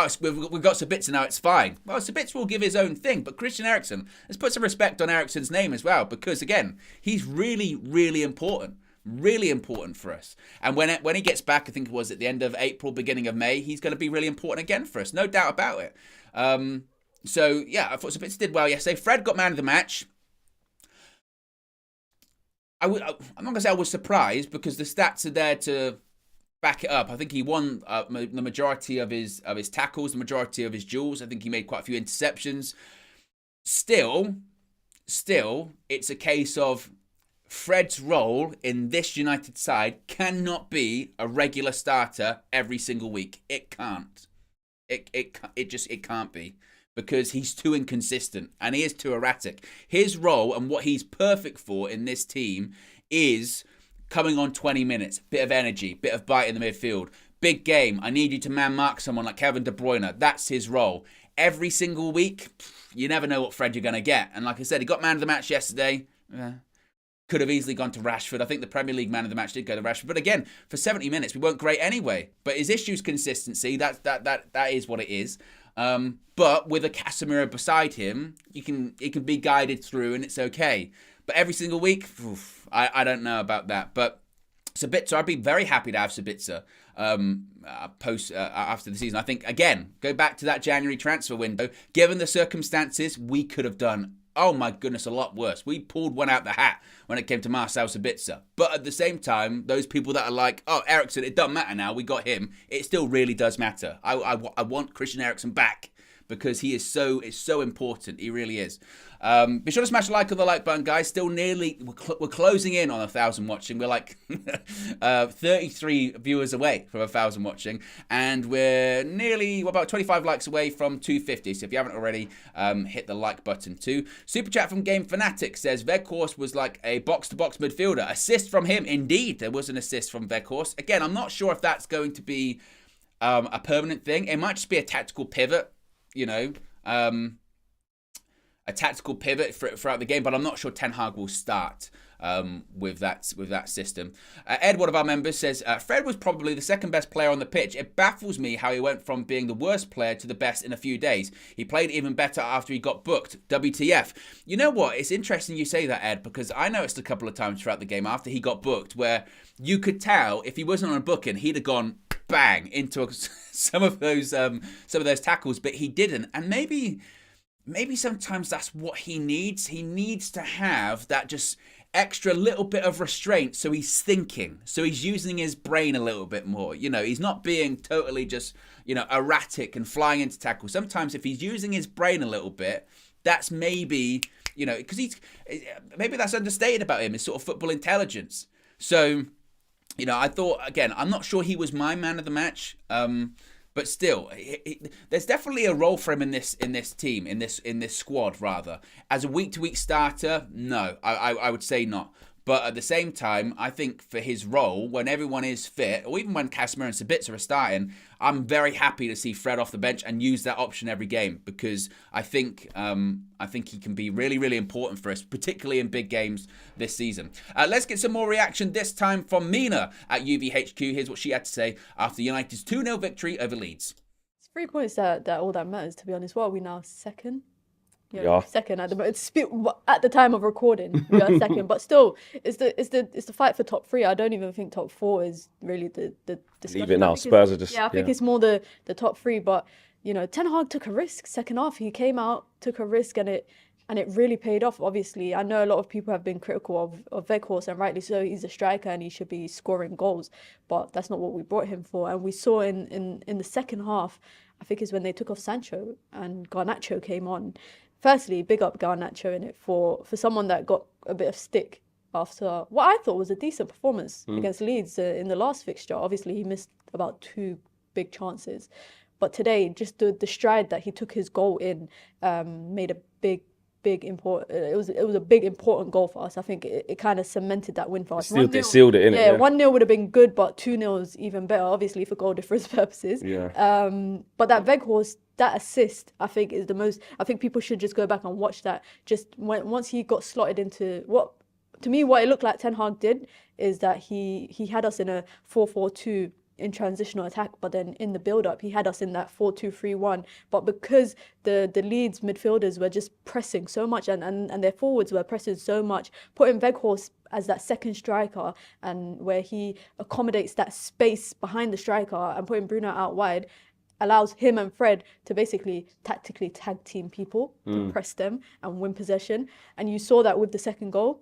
we've got Sabitzer now, it's fine. Well, Sabitzer will give his own thing, but Christian Eriksen, let's put some respect on Eriksen's name as well, because again, he's really, really important. Really important for us. And when he gets back, I think it was at the end of April, beginning of May, he's going to be really important again for us. No doubt about it. I thought Sabitzer did well yesterday. Fred got man of the match. I'm not going to say I was surprised, because the stats are there to back it up. I think he won the majority of his tackles, the majority of his duels. I think he made quite a few interceptions. Still, it's a case of Fred's role in this United side cannot be a regular starter every single week. It can't. It can't be, because he's too inconsistent and he is too erratic. His role and what he's perfect for in this team is coming on 20 minutes, bit of energy, bit of bite in the midfield. Big game, I need you to man-mark someone like Kevin De Bruyne. That's his role. Every single week, you never know what Fred you're going to get. And like I said, he got man of the match yesterday. Could have easily gone to Rashford. I think the Premier League man of the match did go to Rashford. But again, for 70 minutes, we weren't great anyway. But his issue's consistency. That is what it is. But with a Casemiro beside him, it can be guided through and it's okay. But every single week, I don't know about that. But Sabitzer, I'd be very happy to have Sabitzer after the season. I think, again, go back to that January transfer window. Given the circumstances, we could have done, oh my goodness, a lot worse. We pulled one out the hat when it came to Marcel Sabitzer. But at the same time, those people that are like, oh, Eriksen, it doesn't matter now, we got him. It still really does matter. I want Christian Eriksen back, because he is so important. He really is. Be sure to smash a like on the like button, guys. Still we're closing in on 1,000 watching. We're like 33 viewers away from 1,000 watching, and we're about 25 likes away from 250. So if you haven't already, hit the like button too. Super chat from Game Fanatic says Weghorst was like a box-to-box midfielder. Assist from him, indeed. There was an assist from Weghorst. Again, I'm not sure if that's going to be a permanent thing. It might just be a tactical pivot. A tactical pivot throughout the game, but I'm not sure Ten Hag will start with that system. Ed, one of our members, says Fred was probably the second best player on the pitch. It baffles me how he went from being the worst player to the best in a few days. He played even better after he got booked. WTF? You know what? It's interesting you say that, Ed, because I noticed a couple of times throughout the game after he got booked where you could tell if he wasn't on a booking, he'd have gone bang into some of those tackles, but he didn't. And maybe sometimes that's what he needs. He needs to have that just extra little bit of restraint, so he's thinking, so he's using his brain a little bit more. He's not being totally just erratic and flying into tackles. Sometimes if he's using his brain a little bit, that's maybe because maybe that's understated about him, his sort of football intelligence. So I thought, again, I'm not sure he was my man of the match, but still, there's definitely a role for him in this team, in this squad rather. As a week-to-week starter, no, I would say not. But at the same time, I think for his role, when everyone is fit, or even when Casemiro and Sabitzer are starting, I'm very happy to see Fred off the bench and use that option every game, because I think he can be really, really important for us, particularly in big games this season. Let's get some more reaction, this time from Mina at UVHQ. Here's what she had to say after United's 2-0 victory over Leeds. It's 3 points that all that matters, to be honest. What are we now, second? Yeah. Second at the moment. At the time of recording, we are second. But still, it's the fight for top 3. I don't even think top 4 is really the discussion. Leave it now. Spurs are just... Yeah, I think it's more the top 3. But, Ten Hag took a risk second half. He came out, took a risk, and it really paid off, obviously. I know a lot of people have been critical of Weghorst, and rightly so. He's a striker and he should be scoring goals. But that's not what we brought him for. And we saw in the second half, I think is when they took off Sancho and Garnacho came on. Firstly, big up Garnacho in it for someone that got a bit of stick after what I thought was a decent performance against Leeds in the last fixture. Obviously, he missed about 2 big chances. But today, just the stride that he took his goal in made a big important. It was a big important goal for us. I think it kind of cemented that win for us. It sealed it, innit? Yeah, 1-0 would have been good, but 2-0 is even better, obviously, for goal difference purposes. Yeah. But that Weghorst, that assist, I think is the most. I think people should just go back and watch that. Just once he got slotted into what it looked like Ten Hag did is that he had us in a 4-4-2 in transitional attack, but then in the build-up, he had us in that 4-2-3-1. But because the Leeds midfielders were just pressing so much and their forwards were pressing so much, putting Weghorst as that second striker and where he accommodates that space behind the striker and putting Bruno out wide allows him and Fred to basically tactically tag team people, to press them and win possession. And you saw that with the second goal.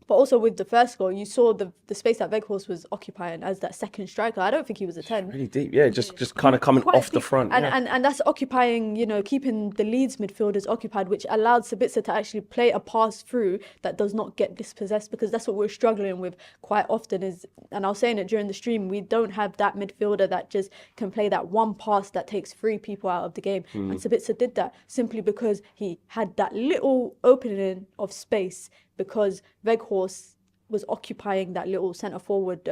But also with the first goal, you saw the space that Weghorst was occupying as that second striker. I don't think he was a 10. Really deep, yeah. Just kind of coming off the front. And that's occupying, keeping the Leeds midfielders occupied, which allowed Sabitzer to actually play a pass through that does not get dispossessed, because that's what we're struggling with quite often is, and I was saying it during the stream, we don't have that midfielder that just can play that one pass that takes 3 people out of the game. And Sabitzer did that simply because he had that little opening of space, because Weghorst was occupying that little centre-forward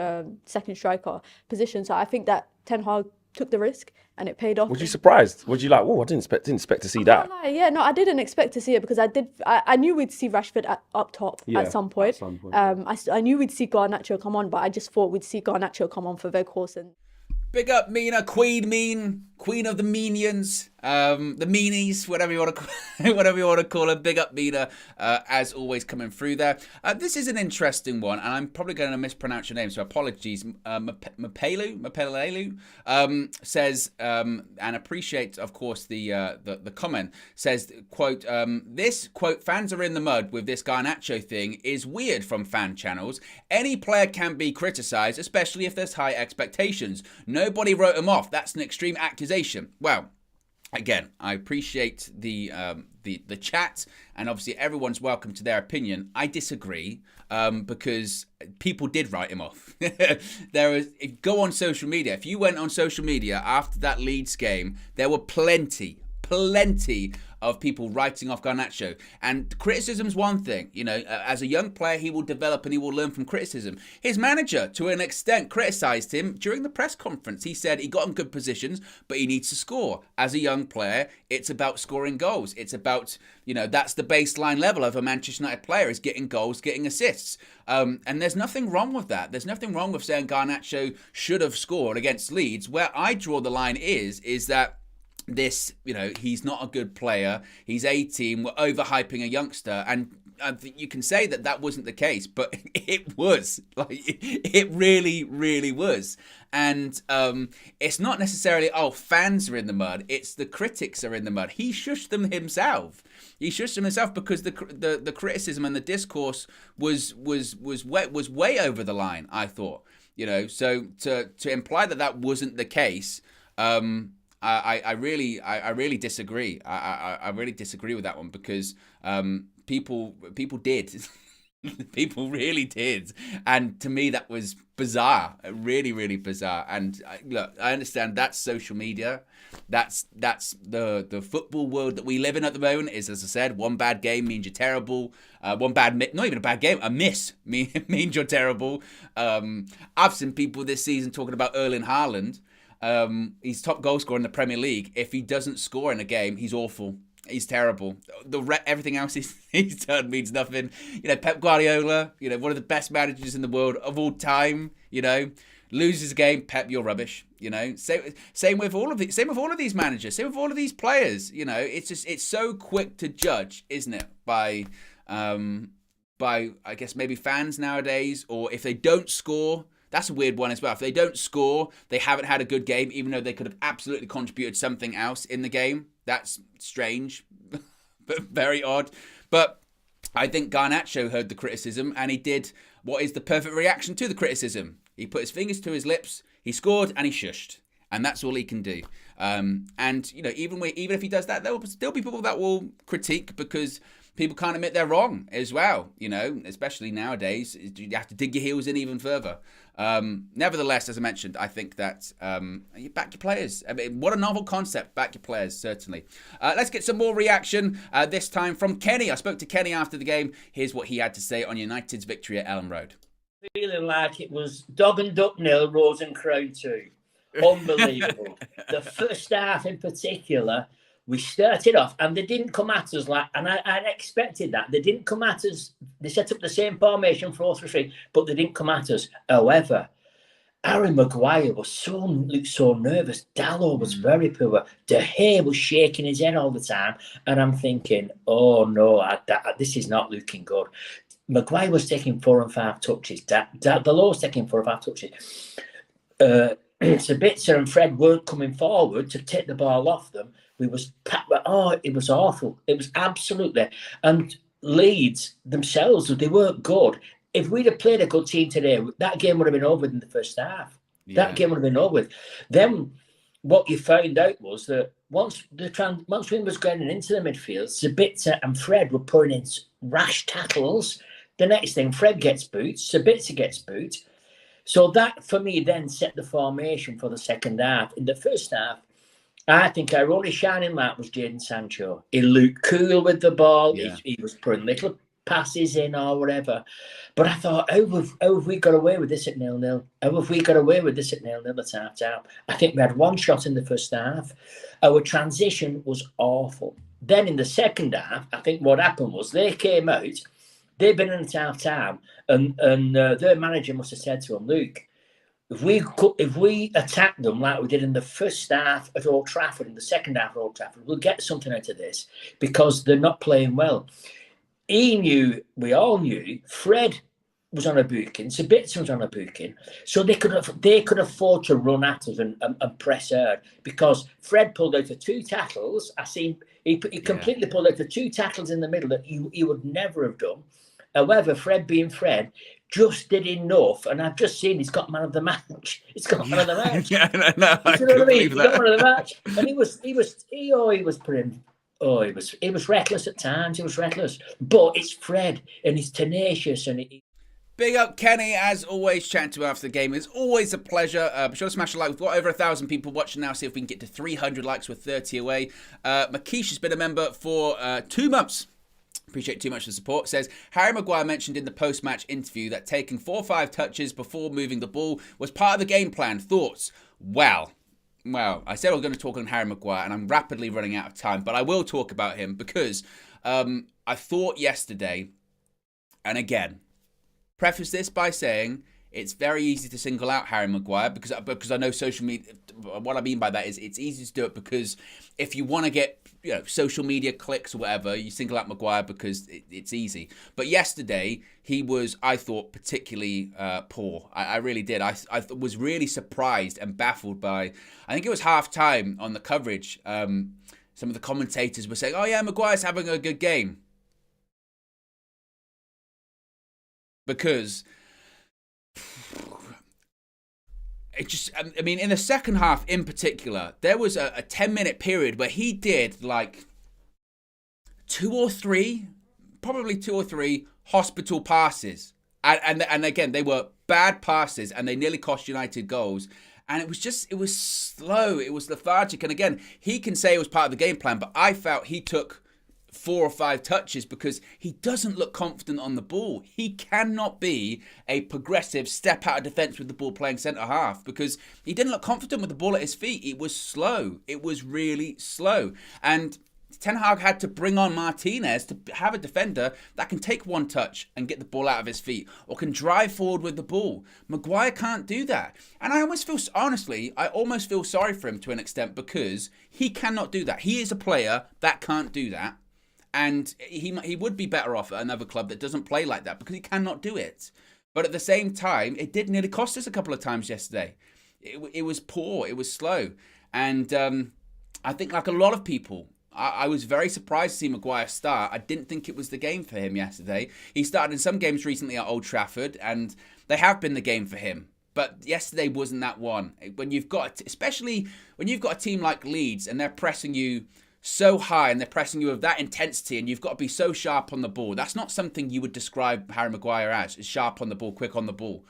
second striker position. So I think that Ten Hag took the risk and it paid off. Was you surprised? Was you like, oh, I didn't expect to see that? Yeah, no, I didn't expect to see it, because I knew we'd see Rashford up top at some point. I knew we'd see Garnacho come on, but I just thought we'd see Garnacho come on for Weghorst. And Big up Mina, Queen of the Minions, the Meanies, whatever you want to call her. Big up Mina, as always, coming through there. This is an interesting one, and I'm probably going to mispronounce your name, so apologies. Mapelu says, and appreciate, of course, the comment. Says, quote, this, quote, fans are in the mud with this Garnacho thing is weird from fan channels. Any player can be criticised, especially if there's high expectations. Nobody wrote him off. That's an extreme accusation. Well, again, I appreciate the chat, and obviously everyone's welcome to their opinion. I disagree, because people did write him off. Go on social media. If you went on social media after that Leeds game, there were plenty of people writing off Garnacho. And criticism's one thing. As a young player, he will develop and he will learn from criticism. His manager, to an extent, criticised him during the press conference. He said he got in good positions, but he needs to score. As a young player, it's about scoring goals. It's about, that's the baseline level of a Manchester United player, is getting goals, getting assists. And there's nothing wrong with that. There's nothing wrong with saying Garnacho should have scored against Leeds. Where I draw the line is that this, he's not a good player. He's 18. We're overhyping a youngster, and I think you can say that wasn't the case, but it was. It really, really was. And it's not necessarily fans are in the mud. It's the critics are in the mud. He shushed them himself. Because the criticism and the discourse was way over the line, I thought. So to imply that wasn't the case. I really disagree. I really disagree with that one, because people did People really did. And to me, that was bizarre. Really, really bizarre. And look, I understand that's social media. That's the football world that we live in at the moment. Is, as I said, one bad game means you're terrible. Not even a bad game, a miss means you're terrible. I've seen people this season talking about Erling Haaland. He's top goal scorer in the Premier League. If he doesn't score in a game, he's awful. He's terrible. Everything else he's done means nothing. Pep Guardiola, one of the best managers in the world of all time. Loses a game, Pep, you're rubbish. Same with all of these managers. Same with all of these players. It's so quick to judge, isn't it? By I guess maybe fans nowadays, or if they don't score. That's a weird one as well. If they don't score, they haven't had a good game, even though they could have absolutely contributed something else in the game. That's strange, but very odd. But I think Garnacho heard the criticism, and he did what is the perfect reaction to the criticism. He put his fingers to his lips, he scored, and he shushed. And that's all he can do. And even if he does that, there will still be people that will critique, because people can't admit they're wrong as well, especially nowadays. You have to dig your heels in even further. Nevertheless, as I mentioned, I think that you back your players. I mean, what a novel concept, back your players, certainly. Let's get some more reaction, this time from Kenny. I spoke to Kenny after the game. Here's what he had to say on United's victory at Elland Road. Feeling like it was Dog and Duck 0, Rose and Crown 2. Unbelievable. The first half in particular, we started off and they didn't come at us and I expected that. They didn't come at us. They set up the same formation, 4-3-3, but they didn't come at us. However, Harry Maguire looked so nervous. Dalot was very poor. De Gea was shaking his head all the time. And I'm thinking, oh no, this is not looking good. Maguire was taking 4 and 5 touches. Dalot was taking 4 and 5 touches. Sabitzer and Fred weren't coming forward to take the ball off them. It was awful. It was absolutely. And Leeds themselves, they weren't good. If we'd have played a good team today, that game would have been over in the first half. Yeah. That game would have been over with. Then what you found out was that once we was going into the midfield, Sabitzer and Fred were putting in rash tackles. The next thing, Fred gets boots, Sabitzer gets boots. So that, for me, then set the formation for the second half. In the first half, I think our only shining light was Jadon Sancho. He looked cool with the ball. Yeah. He was putting little passes in or whatever. But I thought, how have we got away with this at 0-0? How have we got away with this at 0-0 at half-time? I think we had one shot in the first half. Our transition was awful. Then in the second half, I think what happened was they came out. They've been in at half-time, and their manager must have said to them, Luke, if we attack them like we did in the first half at Old Trafford, in the second half at Old Trafford, we'll get something out of this because they're not playing well. He knew, we all knew, Fred was on a booking, Sabitzer was on a booking, so they could afford to run at us and press hard, because Fred pulled out of 2 tackles. He completely pulled out of 2 tackles in the middle that he would never have done. However, Fred being Fred, just did enough, and I've just seen he's got man of the match. He's got man of the match. Yeah, no, you know what I mean? He got man of the match, and he was reckless at times. He was reckless, but it's Fred, and he's tenacious, and Big up Kenny, as always, chatting to him after the game. It's always a pleasure. Be sure to smash a like. We've got over 1,000 people watching now. See if we can get to 300 likes with 30 away. Makish has been a member for 2 months. Appreciate too much of the support. Says, Harry Maguire mentioned in the post-match interview that taking 4 or 5 touches before moving the ball was part of the game plan. Thoughts? Well, I said I was going to talk on Harry Maguire, and I'm rapidly running out of time, but I will talk about him because I thought yesterday, and again, preface this by saying it's very easy to single out Harry Maguire because I know social media. What I mean by that is it's easy to do it because if you want to get social media clicks or whatever, you single out Maguire because it's easy. But yesterday he was, I thought, particularly poor. I really did. I was really surprised and baffled by. I think it was half time on the coverage. Some of the commentators were saying, "Oh yeah, Maguire's having a good game," because it just, I mean, in the second half in particular, there was a 10-minute period where he did like 2 or 3, probably 2 or 3 hospital passes. And again, they were bad passes and they nearly cost United goals. And it was slow. It was lethargic. And again, he can say it was part of the game plan, but I felt he took 4 or 5 touches because he doesn't look confident on the ball. He cannot be a progressive step out of defence with the ball playing centre half because he didn't look confident with the ball at his feet. It was slow. It was really slow. And Ten Hag had to bring on Martinez to have a defender that can take one touch and get the ball out of his feet or can drive forward with the ball. Maguire can't do that. And I almost feel sorry for him to an extent because he cannot do that. He is a player that can't do that. And he would be better off at another club that doesn't play like that because he cannot do it. But at the same time, it did nearly cost us a couple of times yesterday. It was poor. It was slow. And I think like a lot of people, I was very surprised to see Maguire start. I didn't think it was the game for him yesterday. He started in some games recently at Old Trafford, and they have been the game for him. But yesterday wasn't that one. Especially when you've got a team like Leeds and they're pressing you so high and they're pressing you with that intensity and you've got to be so sharp on the ball. That's not something you would describe Harry Maguire as, is sharp on the ball, quick on the ball.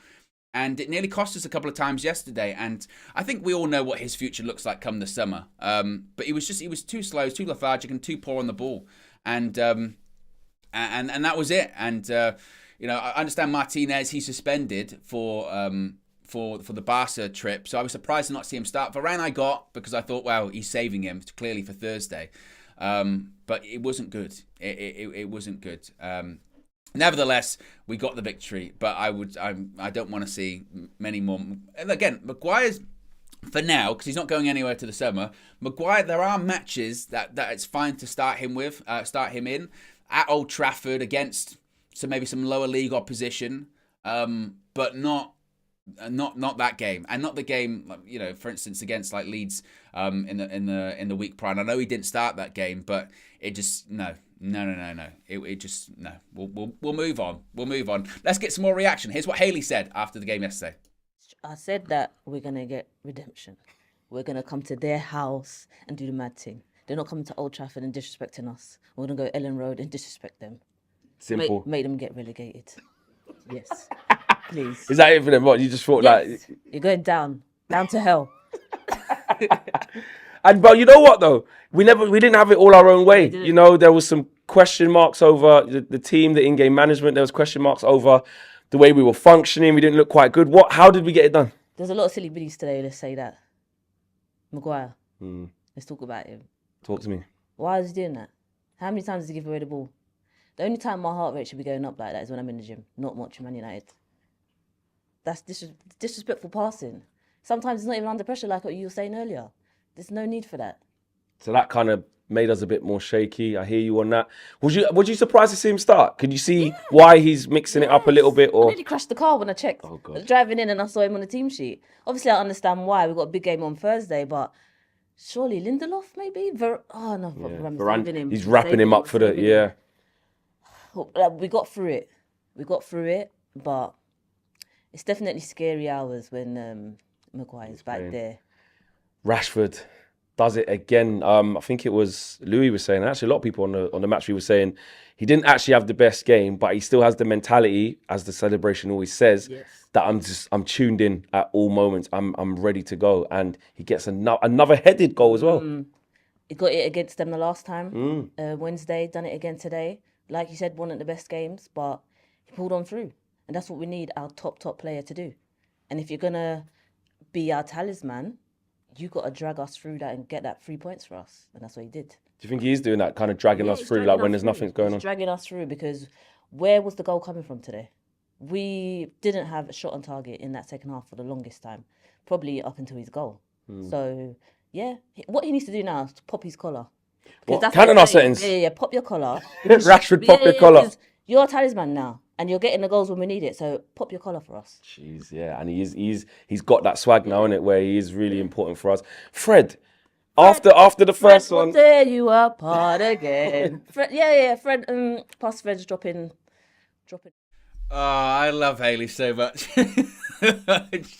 And it nearly cost us a couple of times yesterday. And I think we all know what his future looks like come the summer. But he was too slow, too lethargic and too poor on the ball. And that was it. And, I understand Martinez, he's suspended for the Barca trip. So I was surprised to not see him start. Varane I got because I thought, well, he's saving him clearly for Thursday. But it wasn't good. It wasn't good. Nevertheless, we got the victory, but I don't want to see many more. And again, Maguire's, for now, because he's not going anywhere to the summer, Maguire, there are matches that it's fine to start him in at Old Trafford against maybe some lower league opposition, but not that game, and not the game, for instance, against like Leeds in the week prior. And I know he didn't start that game, but it just no. It just no. We'll move on. We'll move on. Let's get some more reaction. Here's what Haley said after the game yesterday. I said that we're gonna get redemption. We're gonna come to their house and do the mad thing. They're not coming to Old Trafford and disrespecting us. We're gonna go Ellen Road and disrespect them. Simple. Make them get relegated. Yes, please. Is that it for them? What you just thought Yes. You're going down to hell. But you know what though? We didn't have it all our own way. There was some question marks over the team, the in-game management. There was question marks over the way we were functioning. We didn't look quite good. How did we get it done? There's a lot of silly biddies today. Let's say that. Maguire. Let's talk about him. Talk to me. Why is he doing that? How many times does he give away the ball? The only time my heart rate should be going up like that is when I'm in the gym, not watching Man United. That's disrespectful passing. Sometimes it's not even under pressure, like what you were saying earlier. There's no need for that. So that kind of made us a bit more shaky. I hear you on that. Was you surprised to see him start? Could you see why he's mixing it up a little bit? Or I nearly crashed the car when I checked. Oh, God. I was driving in and I saw him on the team sheet. Obviously, I understand why. We've got a big game on Thursday, but surely Lindelof maybe? Varane, he's wrapping him up for the, yeah. We got through it, but it's definitely scary hours when Maguire's back there. Rashford does it again. I think it was Louis was saying, actually a lot of people on the match we were saying, he didn't actually have the best game, but he still has the mentality, as the celebration always says, that I'm tuned in at all moments. I'm ready to go, and he gets another headed goal as well. He got it against them the last time, Wednesday. Done it again today. Like you said, one of the best games, but he pulled on through, and that's what we need our top player to do. And if you're gonna be our talisman, you got to drag us through that and get that 3 points for us. And that's what he did. Do you think he's doing that, kind of dragging us through, like when there's nothing going on? Dragging us through, because where was the goal coming from today? We didn't have a shot on target in that second half for the longest time, probably up until his goal. So, yeah, what he needs to do now is to pop his collar. Counting our settings. Yeah, pop your collar. Rashford, pop your collar. You're a talisman now. And you're getting the goals when we need it, so pop your collar for us. Jeez, yeah, and he's got that swag now, innit, where he is really important for us. Fred, after the first one, there you are, apart again. Fred, Fred, past Fred's dropping. Oh, I love Haley so much.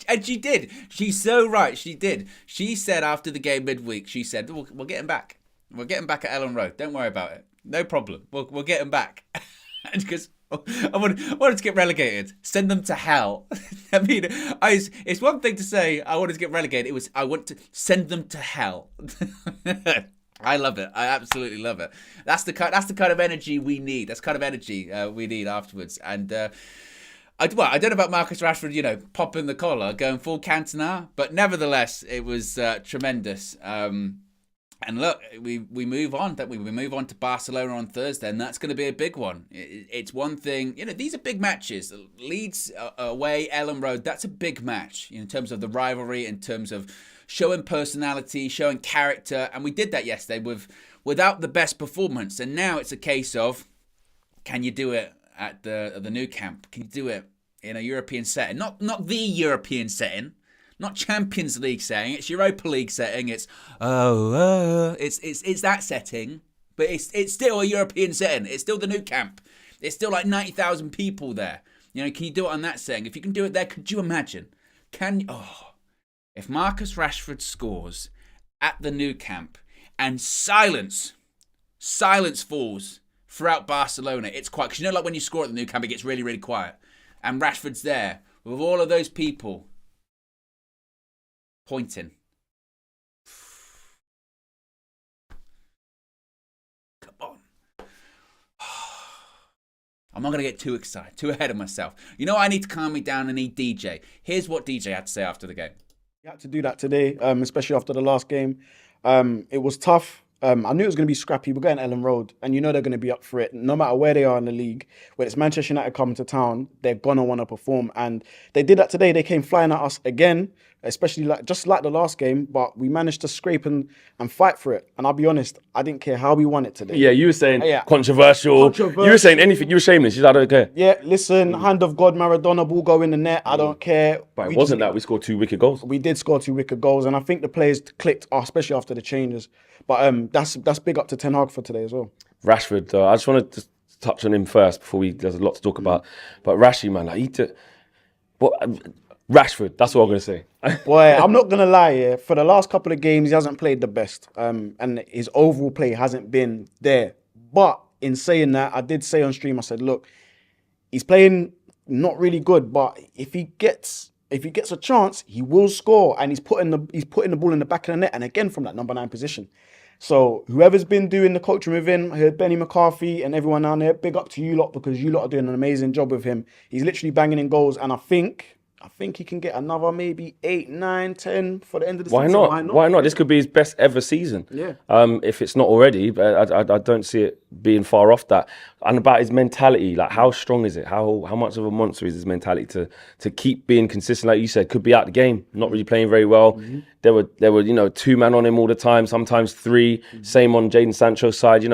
And she did. She's so right. She did. She said after the game midweek, she said, we'll get him back. We'll get him back at Ellen Road. Don't worry about it. No problem. We'll get him back. Because I wanted to get relegated. Send them to hell. I mean, it's one thing to say I wanted to get relegated. It was I want to send them to hell. I love it. I absolutely love it. That's the kind of energy we need. That's the kind of energy we need afterwards. And I don't know about Marcus Rashford, popping the collar, going full Cantona, but nevertheless, it was tremendous. And look, we move on, don't we? We move on to Barcelona on Thursday, and that's going to be a big one. It's one thing, these are big matches. Leeds away, Ellen Road, that's a big match in terms of the rivalry, in terms of showing personality, showing character. And we did that yesterday without the best performance. And now it's a case of, can you do it at the Nou Camp? Can you do it in a European setting? Not the European setting. Not Champions League setting, it's Europa League setting. It's it's that setting, but it's still a European setting. It's still the Nou Camp. It's still like 90,000 people there. Can you do it on that setting? If you can do it there, could you imagine? If Marcus Rashford scores at the Nou Camp and silence falls throughout Barcelona, it's quiet. Because like when you score at the Nou Camp, it gets really, really quiet. And Rashford's there with all of those people pointing. Come on. I'm not going to get too excited, too ahead of myself. I need to calm me down. I need DJ. Here's what DJ had to say after the game. You had to do that today, especially after the last game. It was tough. I knew it was going to be scrappy. We're going to Ellen Road, and they're going to be up for it. No matter where they are in the league, when it's Manchester United coming to town, they're going to want to perform. And they did that today. They came flying at us again, especially just like the last game, but we managed to scrape and fight for it. And I'll be honest, I didn't care how we won it today. Yeah, you were saying controversial. You were saying anything. You were shameless. You said, I don't care. Yeah, listen, hand of God, Maradona, ball go in the net. I don't care. But it wasn't that. We scored 2 wicked goals. We did score 2 wicked goals, and I think the players clicked, especially after the changes. But that's big up to Ten Hag for today as well. Rashford, I just want to touch on him first before there's a lot to talk about. But Rashy, man, Rashford, that's what I'm going to say. Boy, I'm not going to lie, yeah. For the last couple of games, he hasn't played the best. And his overall play hasn't been there. But in saying that, I did say on stream, I said, look, he's playing not really good, but if he gets a chance, he will score. And he's putting the ball in the back of the net, and again from that number 9 position. So whoever's been doing the coaching with him, I heard Benny McCarthy and everyone down there, big up to you lot, because you lot are doing an amazing job with him. He's literally banging in goals, and I think he can get another maybe 8, 9, 10 for the end of the season. Why not? This could be his best ever season. Yeah. If it's not already, but I don't see it being far off that. And about his mentality, like how strong is it? How much of a monster is his mentality to keep being consistent? Like you said, could be out the game, not really playing very well. Mm-hmm. There were 2 men on him all the time, sometimes 3. Mm-hmm. Same on Jadon Sancho's side.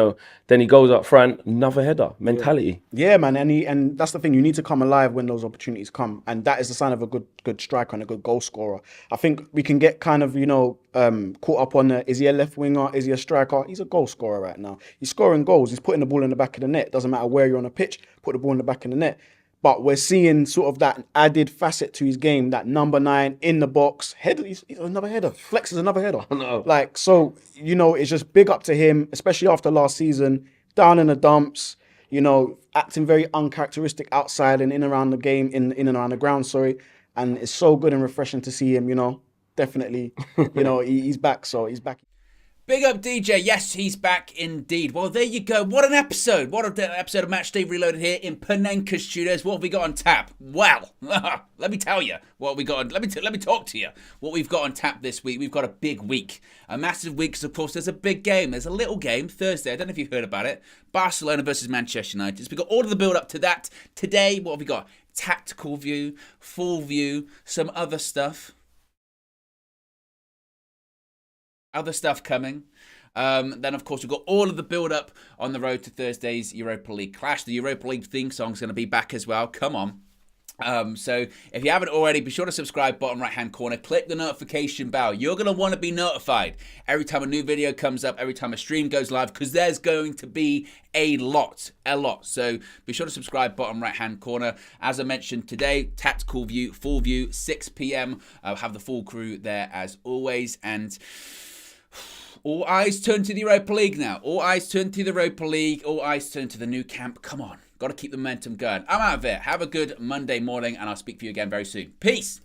Then he goes up front, another header. Mentality. Yeah, man, and that's the thing. You need to come alive when those opportunities come, and that is the sign of a good striker and a good goal scorer. I think we can get kind of caught up on is he a left winger? Is he a striker? He's a goal scorer right now. He's scoring goals. He's putting the ball in the back of the net. Doesn't matter where you're on a pitch. Put the ball in the back of the net. But we're seeing sort of that added facet to his game, that number 9 in the box. Header, he's another header. Flex is another header. No. It's just big up to him, especially after last season. Down in the dumps, acting very uncharacteristic outside and in around the game, in and around the ground, sorry. And it's so good and refreshing to see him, definitely, he's back, so he's back. Big up DJ, yes, he's back indeed. Well, there you go. What an episode. What an episode of Matchday Reloaded here in Panenka Studios. What have we got on tap? Well, let me tell you what we got on, let me talk to you. What we've got on tap this week. We've got a big week. A massive week, because of course there's a big game. There's a little game Thursday. I don't know if you've heard about it. Barcelona versus Manchester United. So we've got all of the build up to that. Today, what have we got? Tactical view, full view, some other stuff. Other stuff coming. Then, of course, we've got all of the build-up on the road to Thursday's Europa League clash. The Europa League theme song's going to be back as well. Come on. So if you haven't already, be sure to subscribe, bottom right-hand corner. Click the notification bell. You're going to want to be notified every time a new video comes up, every time a stream goes live, because there's going to be a lot. So be sure to subscribe, bottom right-hand corner. As I mentioned today, tactical view, full view, 6 p.m. I'll have the full crew there as always, and all eyes turn to the Europa League now. All eyes turn to the Europa League. All eyes turn to the Nou Camp. Come on. Got to keep the momentum going. I'm out of it. Have a good Monday morning, and I'll speak to you again very soon. Peace.